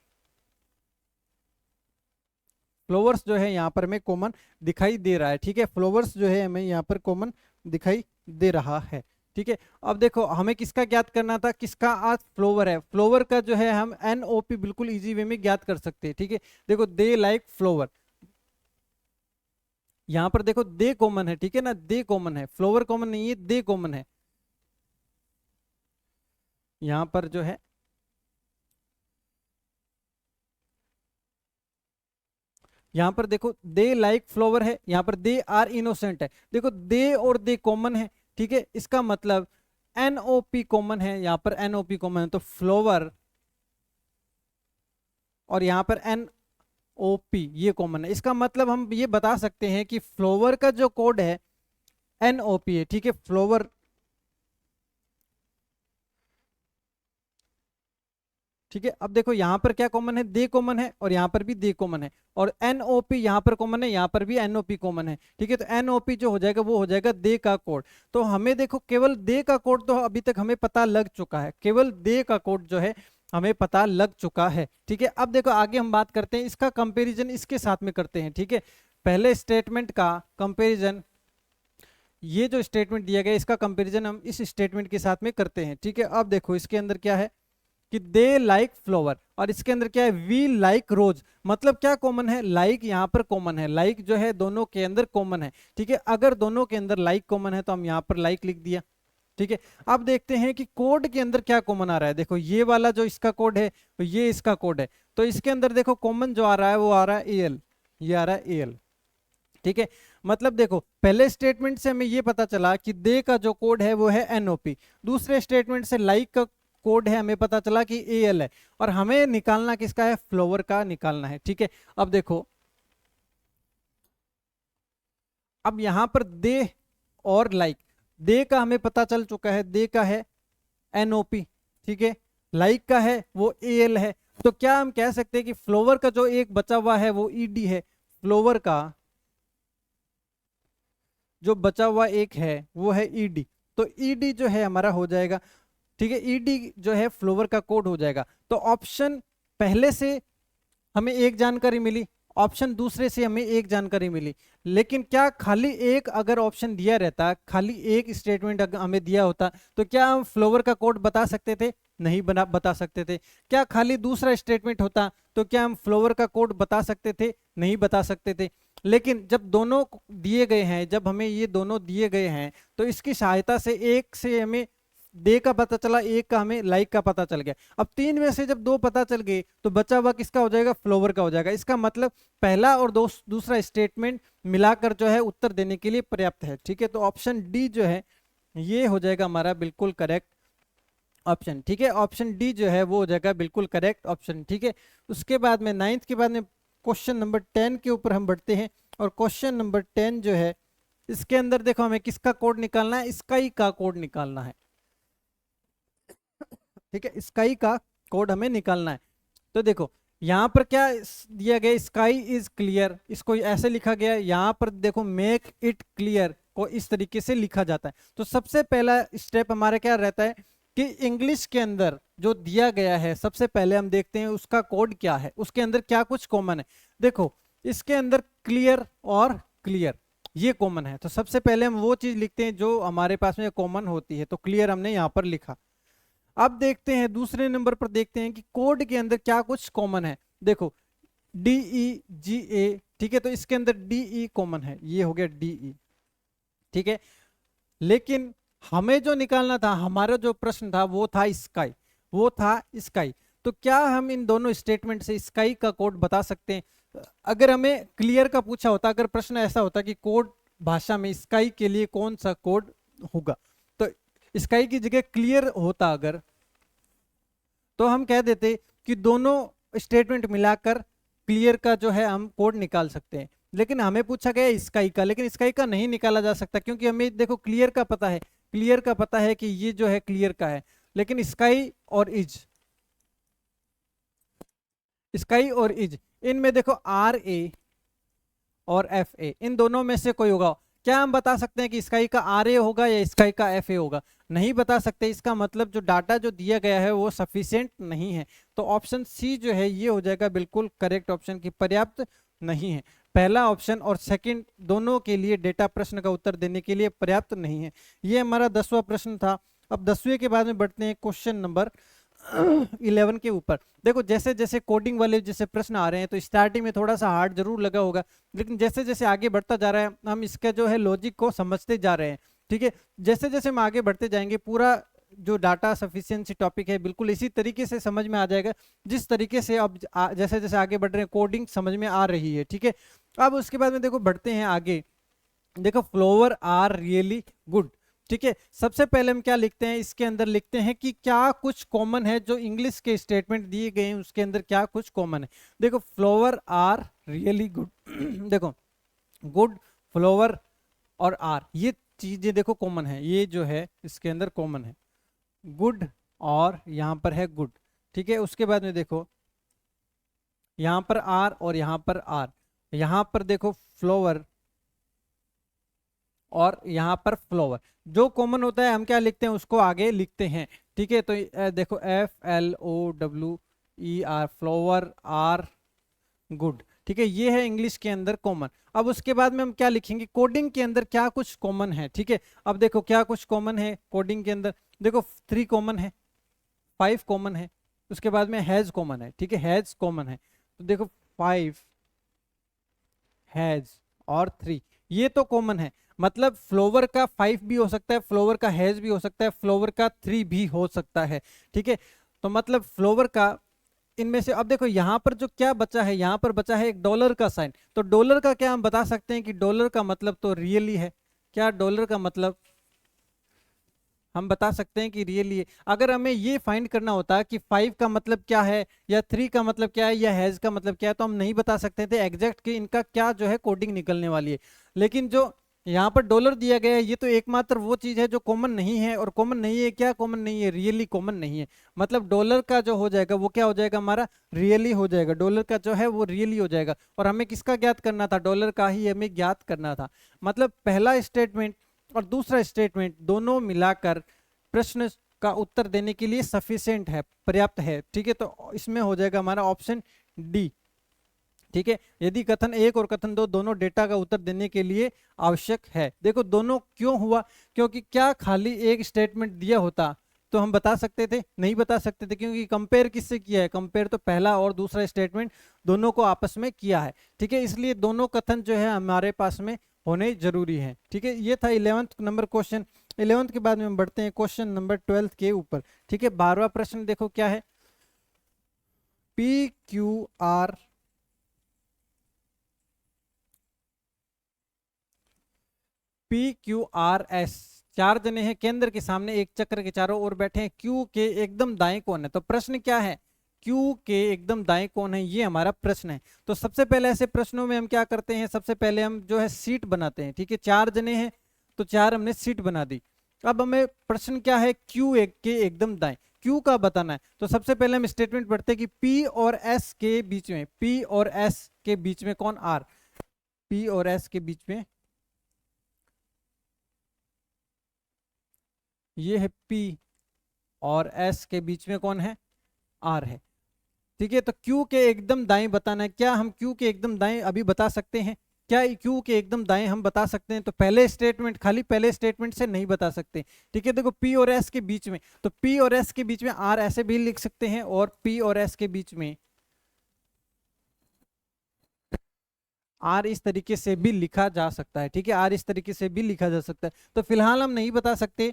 फ्लावर्स जो है यहाँ पर हमें कॉमन दिखाई दे रहा है, ठीक है, फ्लावर्स जो है हमें यहाँ पर कॉमन दिखाई दे रहा है, ठीक है। अब देखो हमें किसका ज्ञात करना था, किसका, आज फ्लावर है, फ्लावर का जो है हम NOP बिल्कुल इजी वे में ज्ञात कर सकते हैं, ठीक है। देखो दे लाइक फ्लावर, यहां पर देखो दे कॉमन है, ठीक है ना, दे कॉमन है, फ्लावर कॉमन नहीं है, दे कॉमन है, यहां पर जो है यहां पर देखो दे लाइक फ्लावर है, यहां पर दे आर इनोसेंट है, देखो दे और दे कॉमन है, ठीक है, इसका मतलब NOP कॉमन है, यहां पर NOP कॉमन है, तो फ्लावर और यहां पर NOP ये कॉमन है, इसका मतलब हम ये बता सकते हैं कि फ्लावर का जो कोड है NOP है, ठीक है, फ्लावर, ठीक है। अब देखो यहाँ पर क्या कॉमन है, दे कॉमन है और यहाँ पर भी दे कॉमन है, और NOP यहाँ पर कॉमन है, यहाँ पर भी NOP कॉमन है, ठीक है। तो NOP जो हो जाएगा वो हो जाएगा दे का कोड। तो हमें देखो केवल दे का कोड तो अभी तक हमें पता लग चुका है, केवल दे का कोड जो है हमें पता लग चुका है, ठीक है। अब देखो आगे हम बात करते हैं, इसका कंपेरिजन इसके साथ में करते हैं, ठीक है। पहले स्टेटमेंट का कंपेरिजन, ये जो स्टेटमेंट दिया गया इसका कंपेरिजन हम इस स्टेटमेंट के साथ में करते हैं, ठीक है। अब देखो इसके अंदर क्या है कि दे लाइक फ्लावर और इसके अंदर क्या है वी लाइक रोज, मतलब क्या कॉमन है, लाइक यहाँ पर कॉमन है, लाइक जो है दोनों के अंदर कॉमन है, ठीक है। अगर दोनों के अंदर लाइक कॉमन है तो हम यहाँ पर लाइक लिख दिया, ठीक है। अब देखते हैं कि कोड के अंदर क्या कॉमन आ रहा है, देखो ये वाला जो इसका कोड है तो ये इसका कोड है, तो इसके अंदर देखो कॉमन जो आ रहा है वो आ रहा है AL, ये आ रहा है AL, ठीक है। मतलब देखो पहले स्टेटमेंट से हमें ये पता चला कि दे का जो कोड है वो है NOP, दूसरे स्टेटमेंट से लाइक का कोड है हमें पता चला कि AL है, और हमें निकालना किसका है, फ्लावर का निकालना है, ठीक है। अब देखो अब यहां पर दे और लाइक, दे का हमें पता चल चुका है, दे का है NOP, ठीक है, लाइक का है वो AL है, तो क्या हम कह सकते हैं कि फ्लावर का जो एक बचा हुआ है वो ED है, फ्लावर का जो बचा हुआ एक है वो है ED, तो ED जो है हमारा हो जाएगा, ठीक है, ED जो है फ्लावर का कोड हो जाएगा। तो ऑप्शन पहले से हमें एक जानकारी मिली, ऑप्शन दूसरे से हमें एक जानकारी मिली, लेकिन क्या खाली एक अगर ऑप्शन दिया रहता, खाली एक स्टेटमेंट अगर हमें दिया होता तो क्या हम फ्लावर का कोड बता सकते थे, नहीं बता सकते थे। क्या खाली दूसरा स्टेटमेंट होता तो क्या हम फ्लावर का कोड बता सकते थे, नहीं बता सकते थे। लेकिन जब दोनों दिए गए हैं, जब हमें ये दोनों दिए गए हैं तो इसकी सहायता से एक से हमें दे का पता चला, एक का हमें लाइक का पता चल गया। अब तीन में से जब दो पता चल गए तो बचा हुआ किसका हो जाएगा, फ्लावर का हो जाएगा। इसका मतलब पहला और दूसरा स्टेटमेंट मिलाकर जो है उत्तर देने के लिए पर्याप्त है, ठीक है। तो ऑप्शन डी जो है ये हो जाएगा हमारा बिल्कुल करेक्ट ऑप्शन, ठीक है। ऑप्शन डी जो है वो हो जाएगा बिल्कुल करेक्ट ऑप्शन, ठीक है। उसके बाद में 9th के बाद में क्वेश्चन नंबर 10 के ऊपर हम बढ़ते हैं, और क्वेश्चन नंबर 10 जो है इसके अंदर देखो हमें किसका कोड निकालना है, स्काई का कोड निकालना है, ठीक है, स्काई का कोड हमें निकालना है। तो देखो यहां पर क्या दिया गया, स्काई इज क्लियर, इसको ऐसे लिखा गया है। यहां पर देखो मेक इट क्लियर को इस तरीके से लिखा जाता है। तो सबसे पहला स्टेप हमारा क्या रहता है कि इंग्लिश के अंदर जो दिया गया है सबसे पहले हम देखते हैं उसका कोड क्या है, उसके अंदर क्या कुछ कॉमन है। देखो इसके अंदर क्लियर और क्लियर ये कॉमन है, तो सबसे पहले हम वो चीज लिखते हैं जो हमारे पास में कॉमन होती है, तो क्लियर हमने यहाँ पर लिखा। अब देखते हैं दूसरे नंबर पर, देखते हैं कि कोड के अंदर क्या कुछ कॉमन है। देखो DEGA, ठीक है, तो इसके अंदर DE कॉमन है, ये हो गया DE, ठीक है। लेकिन हमें जो निकालना था, हमारा जो प्रश्न था वो था स्काई, वो था स्काई। तो क्या हम इन दोनों स्टेटमेंट से स्काई का कोड बता सकते हैं, अगर हमें क्लियर का पूछा होता, अगर प्रश्न ऐसा होता कि कोड भाषा में स्काई के लिए कौन सा कोड होगा, तो स्काई की जगह क्लियर होता अगर, तो हम कह देते कि दोनों स्टेटमेंट मिलाकर क्लियर का जो है हम कोड निकाल सकते हैं। लेकिन हमें पूछा गया स्काई का, लेकिन स्काई का नहीं निकाला जा सकता क्योंकि हमें देखो क्लियर का पता है, क्लियर का पता है कि ये जो है क्लियर का है, लेकिन स्काई और इज, स्काई और इज, इनमें देखो आर ए और एफ ए, इन दोनों में से कोई होगा। क्या हम बता सकते हैं कि स्काई का आर ए होगा या स्काई का एफ ए होगा? नहीं बता सकते। इसका मतलब जो डाटा जो दिया गया है वो सफिशिएंट नहीं है। तो ऑप्शन सी जो है ये हो जाएगा बिल्कुल करेक्ट ऑप्शन, की पर्याप्त नहीं है। पहला ऑप्शन और सेकंड दोनों के लिए डेटा प्रश्न का उत्तर देने के लिए पर्याप्त नहीं है। ये हमारा 10वां प्रश्न था। अब 10वें के बाद में बढ़ते हैं क्वेश्चन नंबर 11 के ऊपर। देखो जैसे जैसे कोडिंग वाले जैसे प्रश्न आ रहे हैं तो स्टार्टिंग में थोड़ा सा हार्ड जरूर लगा होगा, लेकिन जैसे जैसे आगे बढ़ता जा रहा है हम इसका जो है लॉजिक को समझते जा रहे हैं। ठीक है, जैसे जैसे हम आगे बढ़ते जाएंगे पूरा जो डाटा सफिशिएंसी टॉपिक है बिल्कुल इसी तरीके से समझ में आ जाएगा जिस तरीके से अब जैसे जैसे आगे बढ़ रहे हैं कोडिंग समझ में आ रही है। ठीक है, अब उसके बाद में देखो बढ़ते हैं आगे। देखो फ्लावर आर रियली गुड। ठीक है, सबसे पहले हम क्या लिखते हैं, इसके अंदर लिखते हैं कि क्या कुछ कॉमन है, जो इंग्लिश के स्टेटमेंट दिए गए हैं उसके अंदर क्या कुछ कॉमन है। देखो फ्लावर आर रियली गुड देखो गुड, फ्लावर और आर, ये चीजें देखो कॉमन है, ये जो है इसके अंदर कॉमन है, गुड और यहां पर है गुड। ठीक है, उसके बाद में देखो यहां पर आर और यहां पर आर, यहां पर देखो फ्लावर और यहाँ पर फ्लावर, जो कॉमन होता है हम क्या लिखते हैं उसको आगे लिखते हैं। ठीक है, तो देखो FLOWER फ्लावर आर गुड। ठीक है, ये है इंग्लिश के अंदर कॉमन। अब उसके बाद में हम क्या लिखेंगे, कोडिंग के अंदर क्या कुछ कॉमन है। ठीक है, अब देखो क्या कुछ कॉमन है कोडिंग के अंदर, देखो 3 कॉमन है, 5 कॉमन है, उसके बाद में हैज कॉमन है। ठीक है, हैज कॉमन है, तो देखो 5 हैज और 3 ये तो कॉमन है। मतलब फ्लावर का 5 भी हो सकता है, फ्लावर का हैज भी हो सकता है, फ्लावर का 3 भी हो सकता है। ठीक है, तो मतलब फ्लावर का इनमें से, अब देखो यहां पर जो क्या बचा है, यहां पर बचा है एक डॉलर का साइन। तो डॉलर का क्या हम बता सकते हैं कि डॉलर का मतलब तो रियली है। क्या डॉलर का मतलब हम बता सकते हैं कि रियली है। अगर हमें ये फाइंड करना होता कि 5 का मतलब क्या है या 3 का मतलब क्या है या हैज का मतलब क्या है, तो हम नहीं बता सकते थे एग्जैक्ट कि इनका क्या जो है कोडिंग निकलने वाली है। लेकिन जो यहाँ पर डॉलर दिया गया है ये तो एकमात्र वो चीज है जो कॉमन नहीं है, और कॉमन नहीं है, क्या कॉमन नहीं है, रियली कॉमन नहीं है। मतलब डॉलर का जो हो जाएगा वो क्या हो जाएगा, हमारा रियली हो जाएगा। डॉलर का जो है वो रियली हो जाएगा, और हमें किसका ज्ञात करना था, डॉलर का ही हमें ज्ञात करना था। मतलब पहला स्टेटमेंट और दूसरा स्टेटमेंट दोनों मिलाकर प्रश्न का उत्तर देने के लिए सफिशिएंट है, पर्याप्त है। ठीक है, तो इसमें हो जाएगा हमारा ऑप्शन डी। ठीक है, यदि कथन 1 और कथन 2 दोनों डेटा का उत्तर देने के लिए आवश्यक है। देखो दोनों क्यों हुआ, क्योंकि क्या खाली एक स्टेटमेंट दिया होता तो हम बता सकते थे, नहीं बता सकते थे, क्योंकि कंपेयर किससे किया है, कंपेयर तो पहला और दूसरा स्टेटमेंट दोनों को आपस में किया है। ठीक है, इसलिए दोनों कथन जो है हमारे पास में होने जरूरी है। ठीक है, ये था 11th नंबर क्वेश्चन। 11th के बाद में हम बढ़ते हैं क्वेश्चन नंबर 12 के ऊपर। ठीक है, 12वां प्रश्न देखो क्या है, PQR PQRS, 4 जने हैं केंद्र के सामने, एक चक्र के चारों ओर बैठे हैं। Q के एकदम दाएं कौन है, तो प्रश्न क्या है, Q के एकदम दाएं कौन है, ये हमारा प्रश्न है। तो सबसे पहले ऐसे प्रश्नों में हम क्या करते हैं, सबसे पहले हम जो है सीट बनाते हैं। ठीक है, 4 जने हैं तो 4 हमने सीट बना दी। अब हमें प्रश्न क्या है, Q के एकदम दाएं, Q का बताना है। तो सबसे पहले हम स्टेटमेंट पढ़ते हैं कि P और S के बीच में, P और S के बीच में कौन, R, P और S के बीच में ये है P और S के बीच में कौन है, R है। ठीक है, तो Q के एकदम दाएं बताना है। क्या हम Q के एकदम दाएं अभी बता सकते हैं, क्या Q के एकदम दाएं हम बता सकते हैं, तो पहले स्टेटमेंट, खाली पहले स्टेटमेंट से नहीं बता सकते। ठीक है, देखो P और S के बीच में, तो P और S के बीच में R ऐसे भी लिख सकते हैं, और P और S के बीच में R इस तरीके से भी लिखा जा सकता है। ठीक है, R इस तरीके से भी लिखा जा सकता है। तो फिलहाल हम नहीं बता सकते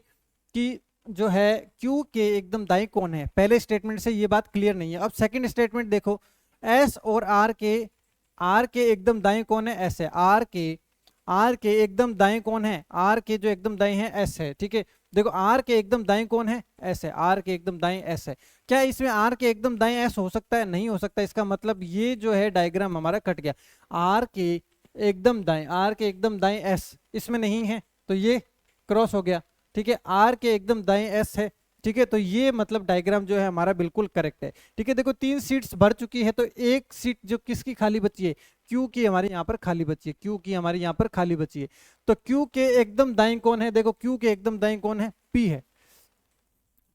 कि जो है Q के एकदम दाएं कौन है, पहले स्टेटमेंट से ये बात क्लियर नहीं है। अब सेकंड स्टेटमेंट देखो, S और R के आर के एकदम दाएं कौन है, एस है। आर के एकदम दाएं कौन है, आर के जो एकदम दाएं है एस है, ठीक है। देखो आर के एकदम दाएं कौन है, एस है। आर के एकदम दाएं एस है। क्या इसमें आर के एकदम दाएं एस हो सकता है, नहीं हो सकता। इसका मतलब ये जो है डायग्राम हमारा कट गया। आर के एकदम दाएं, आर के एकदम दाएं एस इसमें नहीं है तो ये क्रॉस हो गया, ठीक है। आर के एकदम दाएं एस है, ठीक है। तो ये मतलब डायग्राम जो है हमारा बिल्कुल करेक्ट है, ठीक है। देखो 3 सीट्स भर चुकी है, तो एक सीट जो किसकी खाली बची है, क्यू की हमारे यहाँ पर खाली बची है, क्यू की हमारे यहाँ पर खाली बची है। तो क्यू के एकदम दाएं कौन है, देखो क्यू के एकदम दाएं कौन है, पी है।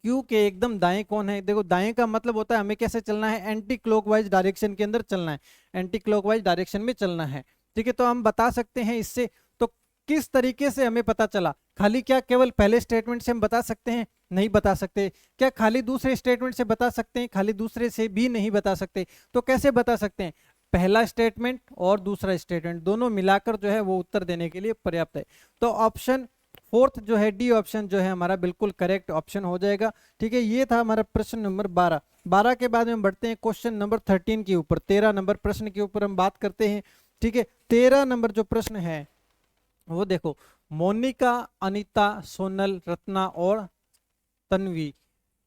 क्यू के एकदम दाएं कौन है, देखो दाएं का मतलब होता है हमें कैसे चलना है, एंटी क्लॉकवाइज डायरेक्शन के अंदर चलना है, एंटी क्लॉकवाइज डायरेक्शन में चलना है, ठीक है। तो हम बता सकते हैं इससे। तो किस तरीके से हमें पता चला, खाली क्या केवल पहले स्टेटमेंट से हम बता सकते हैं, नहीं बता सकते। क्या खाली दूसरे स्टेटमेंट से बता सकते हैं, खाली दूसरे से भी नहीं बता सकते। तो कैसे बता सकते हैं, पहला स्टेटमेंट और दूसरा स्टेटमेंट दोनों मिलाकर जो है वो उत्तर देने के लिए पर्याप्त है। तो ऑप्शन फोर्थ जो है डी ऑप्शन जो है हमारा बिल्कुल करेक्ट ऑप्शन हो जाएगा, ठीक है। ये था हमारा प्रश्न नंबर 12 के बाद में बढ़ते हैं क्वेश्चन नंबर 13 के ऊपर। 13 नंबर प्रश्न के ऊपर हम बात करते हैं, ठीक है। 13 नंबर जो प्रश्न है वो देखो, मोनिका, अनीता, सोनल, रत्ना और तन्वी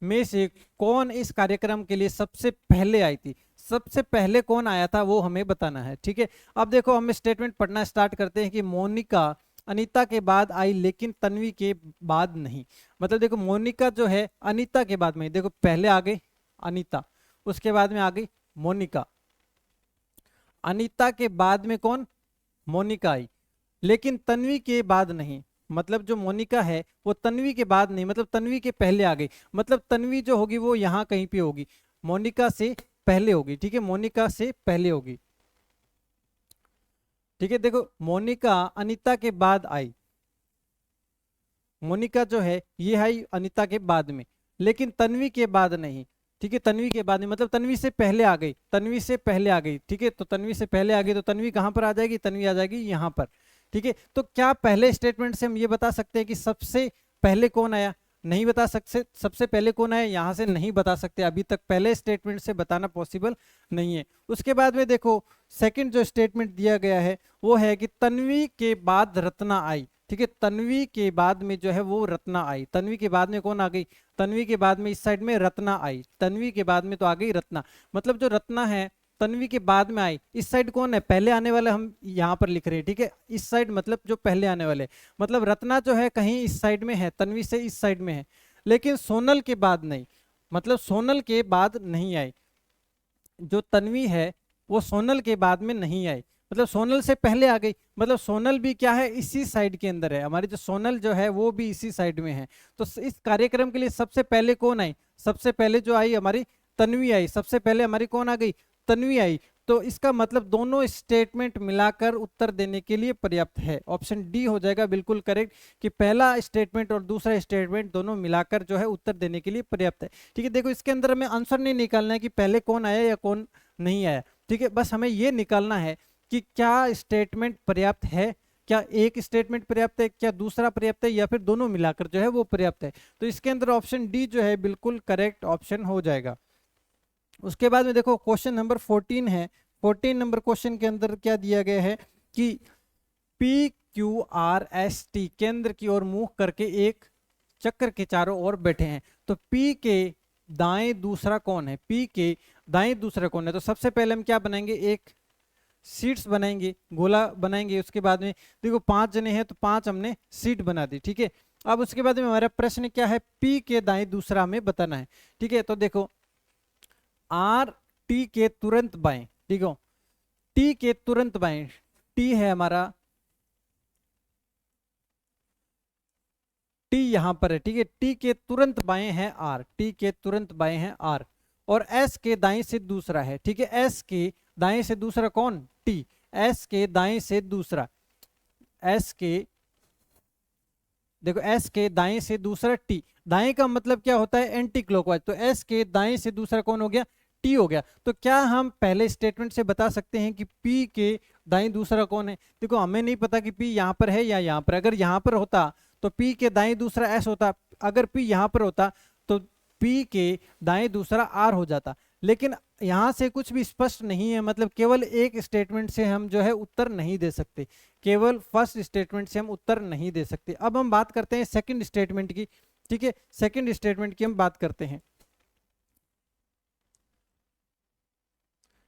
में से कौन इस कार्यक्रम के लिए सबसे पहले आई थी। सबसे पहले कौन आया था वो हमें बताना है, ठीक है। अब देखो हम स्टेटमेंट पढ़ना स्टार्ट करते हैं कि मोनिका अनीता के बाद आई लेकिन तन्वी के बाद नहीं। मतलब देखो मोनिका जो है अनीता के बाद में, देखो पहले आ गई अनीता, उसके बाद में आ गई मोनिका, अनीता के बाद में कौन, मोनिका आई, लेकिन तन्वी के बाद नहीं। मतलब जो मोनिका है वो तन्वी के बाद नहीं, मतलब तन्वी के पहले आ गई। मतलब तन्वी जो होगी वो यहाँ कहीं पे होगी, मोनिका से पहले होगी, ठीक है। मोनिका से पहले होगी, ठीक है। देखो मोनिका अनीता के बाद आई, मोनिका जो है ये आई अनीता के बाद में, लेकिन तन्वी के बाद नहीं, ठीक है। तन्वी के बाद में मतलब तन्वी से पहले आ गई, तन्वी से पहले आ गई, ठीक है। तो तन्वी से पहले आ गई तो तन्वी कहां पर आ जाएगी, तन्वी आ जाएगी यहां पर, ठीक है। तो क्या पहले स्टेटमेंट से हम ये बता सकते हैं कि सबसे पहले कौन आया, नहीं बता सकते। सबसे पहले कौन आया यहां से नहीं बता सकते, अभी तक पहले स्टेटमेंट से बताना पॉसिबल नहीं है। उसके बाद में देखो सेकंड जो स्टेटमेंट दिया गया है वो है कि तन्वी के बाद रत्ना आई, ठीक है। तन्वी के बाद में जो है वो रत्ना आई, तन्वी के बाद में कौन आ गई, तन्वी के बाद में इस साइड में रत्ना आई, तन्वी के बाद में तो आ गई रत्ना। मतलब जो रत्ना है तन्वी के बाद में आई, इस साइड कौन है, पहले आने वाले हम यहाँ पर लिख रहे हैं, ठीक है। इस साइड मतलब जो पहले आने वाले, मतलब रत्ना जो है कहीं इस साइड में है, तन्वी से इस साइड में है, लेकिन सोनल के बाद नहीं, मतलब सोनल के बाद नहीं आई। जो तन्वी है वो सोनल के बाद में नहीं आई, मतलब सोनल से पहले आ गई। मतलब सोनल भी क्या है, इसी साइड के अंदर है, हमारी जो सोनल जो है वो भी इसी साइड में है। तो इस कार्यक्रम के लिए सबसे पहले कौन आई, सबसे पहले जो आई हमारी तन्वी आई, सबसे पहले हमारी कौन आ गई, तन्वी आई। तो इसका मतलब दोनों स्टेटमेंट मिलाकर उत्तर देने के लिए पर्याप्त है। ऑप्शन डी हो जाएगा बिल्कुल करेक्ट, कि पहला स्टेटमेंट और दूसरा स्टेटमेंट दोनों मिलाकर जो है उत्तर देने के लिए पर्याप्त है, ठीक है। देखो इसके अंदर हमें आंसर नहीं निकालना है कि पहले कौन आया या कौन नहीं आया, ठीक है। बस हमें ये निकालना है कि क्या स्टेटमेंट पर्याप्त है, क्या एक स्टेटमेंट पर्याप्त है, क्या दूसरा पर्याप्त है, या फिर दोनों मिलाकर जो है वो पर्याप्त है। तो इसके अंदर ऑप्शन डी जो है बिल्कुल करेक्ट ऑप्शन हो जाएगा। उसके बाद में देखो क्वेश्चन नंबर 14 है। 14 नंबर क्वेश्चन के अंदर क्या दिया गया है कि PQRST केंद्र की ओर मुंह करके एक चक्र के चारों ओर बैठे हैं। तो P के दाएं दूसरा कौन है, P के दाएं दूसरा कौन है। तो सबसे पहले हम क्या बनाएंगे, एक सीट्स बनाएंगे, गोला बनाएंगे। उसके बाद में देखो 5 जने हैं तो 5 हमने सीट बना दी, ठीक है। अब उसके बाद में हमारा प्रश्न क्या है, P के दाएं दूसरा हमें बताना है, ठीक है। तो देखो RT के तुरंत बाएं, ठीक है, T के तुरंत बाएं, T है हमारा, T यहां पर है, ठीक है। T के तुरंत बाएं है R, T के तुरंत बाएं है R, और S के दाएं से दूसरा है, ठीक है। S के दाएं से दूसरा कौन, T, S के दाएं से दूसरा, S के देखो S के दाएं से दूसरा T, दाएं का मतलब क्या होता है, एंटी क्लॉकवाइज। तो S के दाएं से दूसरा कौन हो गया, T हो गया। तो क्या हम पहले स्टेटमेंट से बता सकते हैं कि P के दाएं दूसरा कौन है। देखो हमें नहीं पता कि P यहाँ पर है या यहाँ पर, अगर यहाँ पर होता तो P के दाएं दूसरा S होता, अगर P यहाँ पर होता तो P के दाएं दूसरा R हो जाता। लेकिन यहाँ से कुछ भी स्पष्ट नहीं है, मतलब केवल एक स्टेटमेंट से हम जो है उत्तर नहीं दे सकते, केवल फर्स्ट स्टेटमेंट से हम उत्तर नहीं दे सकते। अब हम बात करते हैं सेकंड स्टेटमेंट की, ठीक है, सेकंड स्टेटमेंट की हम बात करते हैं,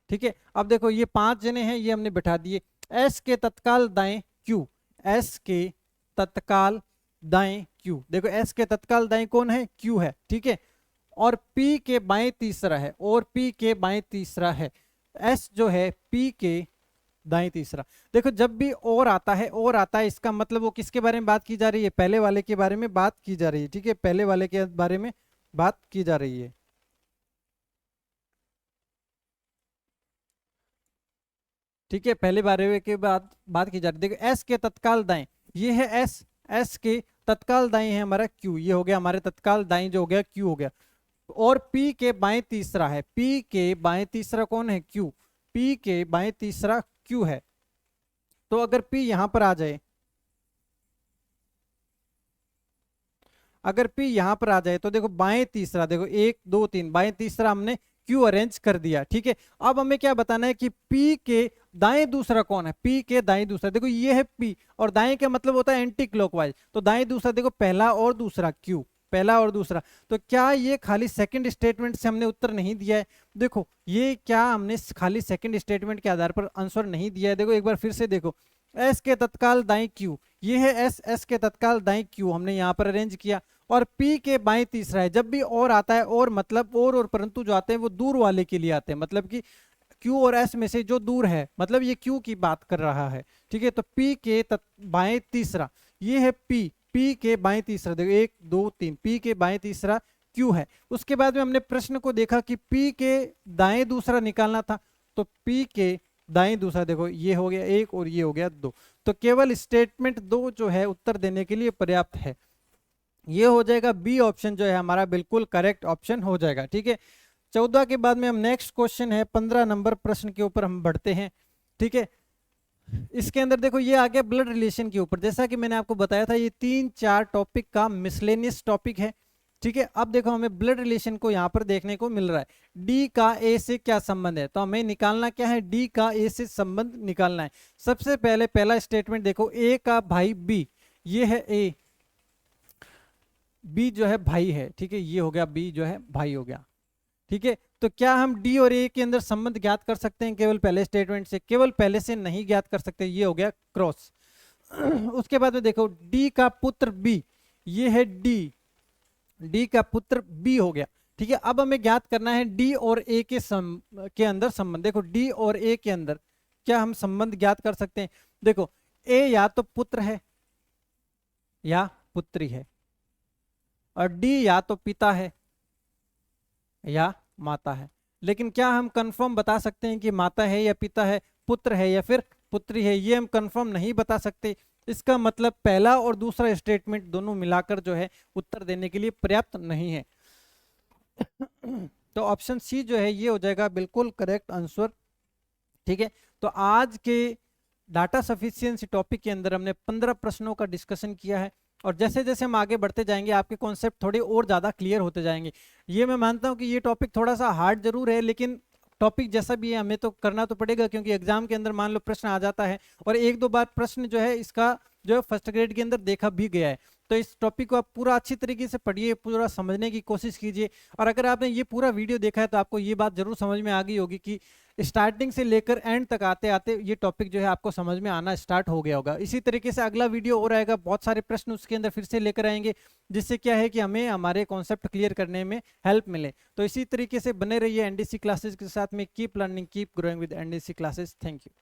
ठीक है। अब देखो ये 5 जने हैं, ये हमने बैठा दिए, एस के तत्काल दाएं क्यू, एस के तत्काल दाएं क्यू, देखो एस के तत्काल दाएं कौन है, क्यू है, ठीक है, और P के बाएं तीसरा है, और P के बाएं तीसरा है, S जो है P के दाएं तीसरा। देखो जब भी और आता है, और आता है, इसका मतलब वो किसके बारे में बात की जा रही है, पहले वाले के बारे में बात की जा रही है, ठीक है, पहले वाले के बारे में बात की जा रही है, ठीक है, पहले बारे के बाद बात की जा रही है। देखो S के तत्काल दाएं, ये है S, S के तत्काल दाएं है हमारा Q, ये हो गया हमारे तत्काल दाएं जो हो गया Q हो गया, और P के बाएं तीसरा है, P के बाएं तीसरा कौन है, Q, P के बाएं तीसरा Q है। तो अगर P यहां पर आ जाए, अगर P यहां पर आ जाए तो देखो बाएं तीसरा, देखो 1 2 3, बाएं तीसरा हमने Q अरेंज कर दिया, ठीक है। अब हमें क्या बताना है कि P के दाएं दूसरा कौन है, P के दाएं दूसरा, देखो ये है P, और दाएं का मतलब होता है एंटी क्लॉकवाइज, तो दाएं दूसरा देखो पहला और दूसरा Q, पहला और दूसरा, तो क्या ये खाली सेकंड स्टेटमेंट से हमने उत्तर नहीं दिया है, देखो ये क्या हमने खाली सेकंड स्टेटमेंट के आधार पर आंसर नहीं दिया है। देखो एक बार फिर से देखो, एस के तत्काल दाएं Q, ये है एस, एस के तत्काल दाएं Q हमने यहाँ पर अरेंज किया, और P के बाएं तीसरा है। जब भी और आता है, और मतलब और परंतु जो आते हैं वो दूर वाले के लिए आते हैं, मतलब कि Q और S में से जो दूर है, मतलब ये Q की बात कर रहा है, ठीक है। तो P के बाएं तीसरा, ये है P, P के बाएं तीसरा, देखो 1 2 3, P के बाएं तीसरा Q है। उसके बाद में हमने प्रश्न को देखा कि P के दाएं दूसरा निकालना था, तो P के दाएं दूसरा देखो ये हो गया 1 और ये हो गया 2, तो केवल स्टेटमेंट 2 जो है उत्तर देने के लिए पर्याप्त है, ये हो जाएगा बी ऑप्शन जो है हमारा बिल्कुल करेक्ट ऑप्शन हो जाएगा, ठीक है। 14 के बाद में हम नेक्स्ट क्वेश्चन है 15 नंबर प्रश्न के ऊपर हम बढ़ते हैं, ठीक है। इसके अंदर देखो ये आ गया ब्लड रिलेशन के ऊपर, जैसा कि मैंने आपको बताया था ये 3-4 टॉपिक का मिसलेनियस टॉपिक है, ठीक है। अब देखो हमें ब्लड रिलेशन को यहाँ पर देखने को मिल रहा है, डी का ए से क्या संबंध है, तो हमें निकालना क्या है, डी का ए से संबंध निकालना है। सबसे पहले पहला स्टेटमेंट देखो, ए का भाई बी, ये है ए, बी जो है भाई है, ठीक है, ये हो गया बी जो है भाई हो गया, ठीक है। तो क्या हम डी और ए के अंदर संबंध ज्ञात कर सकते हैं केवल पहले स्टेटमेंट से, केवल पहले से नहीं ज्ञात कर सकते, ये हो गया क्रॉस। उसके बाद में देखो डी का पुत्र बी, ये है डी, डी का पुत्र बी हो गया, ठीक है। अब हमें ज्ञात करना है डी और ए के अंदर संबंध। देखो डी और ए के अंदर क्या हम संबंध ज्ञात कर सकते हैं, देखो ए या तो पुत्र है या पुत्री है, और डी या तो पिता है या माता है, लेकिन क्या हम कंफर्म बता सकते हैं कि माता है या पिता है, पुत्र है या फिर पुत्री है, ये हम कंफर्म नहीं बता सकते। इसका मतलब पहला और दूसरा स्टेटमेंट दोनों मिलाकर जो है उत्तर देने के लिए पर्याप्त नहीं है। तो ऑप्शन सी जो है ये हो जाएगा बिल्कुल करेक्ट आंसर, ठीक है। तो आज के डाटा सफिशिएंसी टॉपिक के अंदर हमने 15 प्रश्नों का डिस्कशन किया है, और जैसे जैसे हम आगे बढ़ते जाएंगे आपके कॉन्सेप्ट थोड़े और ज़्यादा क्लियर होते जाएंगे। ये मैं मानता हूं कि ये टॉपिक थोड़ा सा हार्ड जरूर है, लेकिन टॉपिक जैसा भी है हमें तो करना तो पड़ेगा, क्योंकि एग्जाम के अंदर मान लो प्रश्न आ जाता है, और 1-2 बार प्रश्न जो है इसका जो है फर्स्ट ग्रेड के अंदर देखा भी गया है। तो इस टॉपिक को आप पूरा अच्छी तरीके से पढ़िए, पूरा समझने की कोशिश कीजिए, और अगर आपने ये पूरा वीडियो देखा है तो आपको ये बात जरूर समझ में आ गई होगी कि स्टार्टिंग से लेकर एंड तक आते आते ये टॉपिक जो है आपको समझ में आना स्टार्ट हो गया होगा। इसी तरीके से अगला वीडियो और आएगा, बहुत सारे प्रश्न उसके अंदर फिर से लेकर आएंगे, जिससे क्या है कि हमें हमारे कॉन्सेप्ट क्लियर करने में हेल्प मिले। तो इसी तरीके से बने रहिए एनडीसी क्लासेस के साथ में। Keep learning, keep growing with NDC classes. Thank you.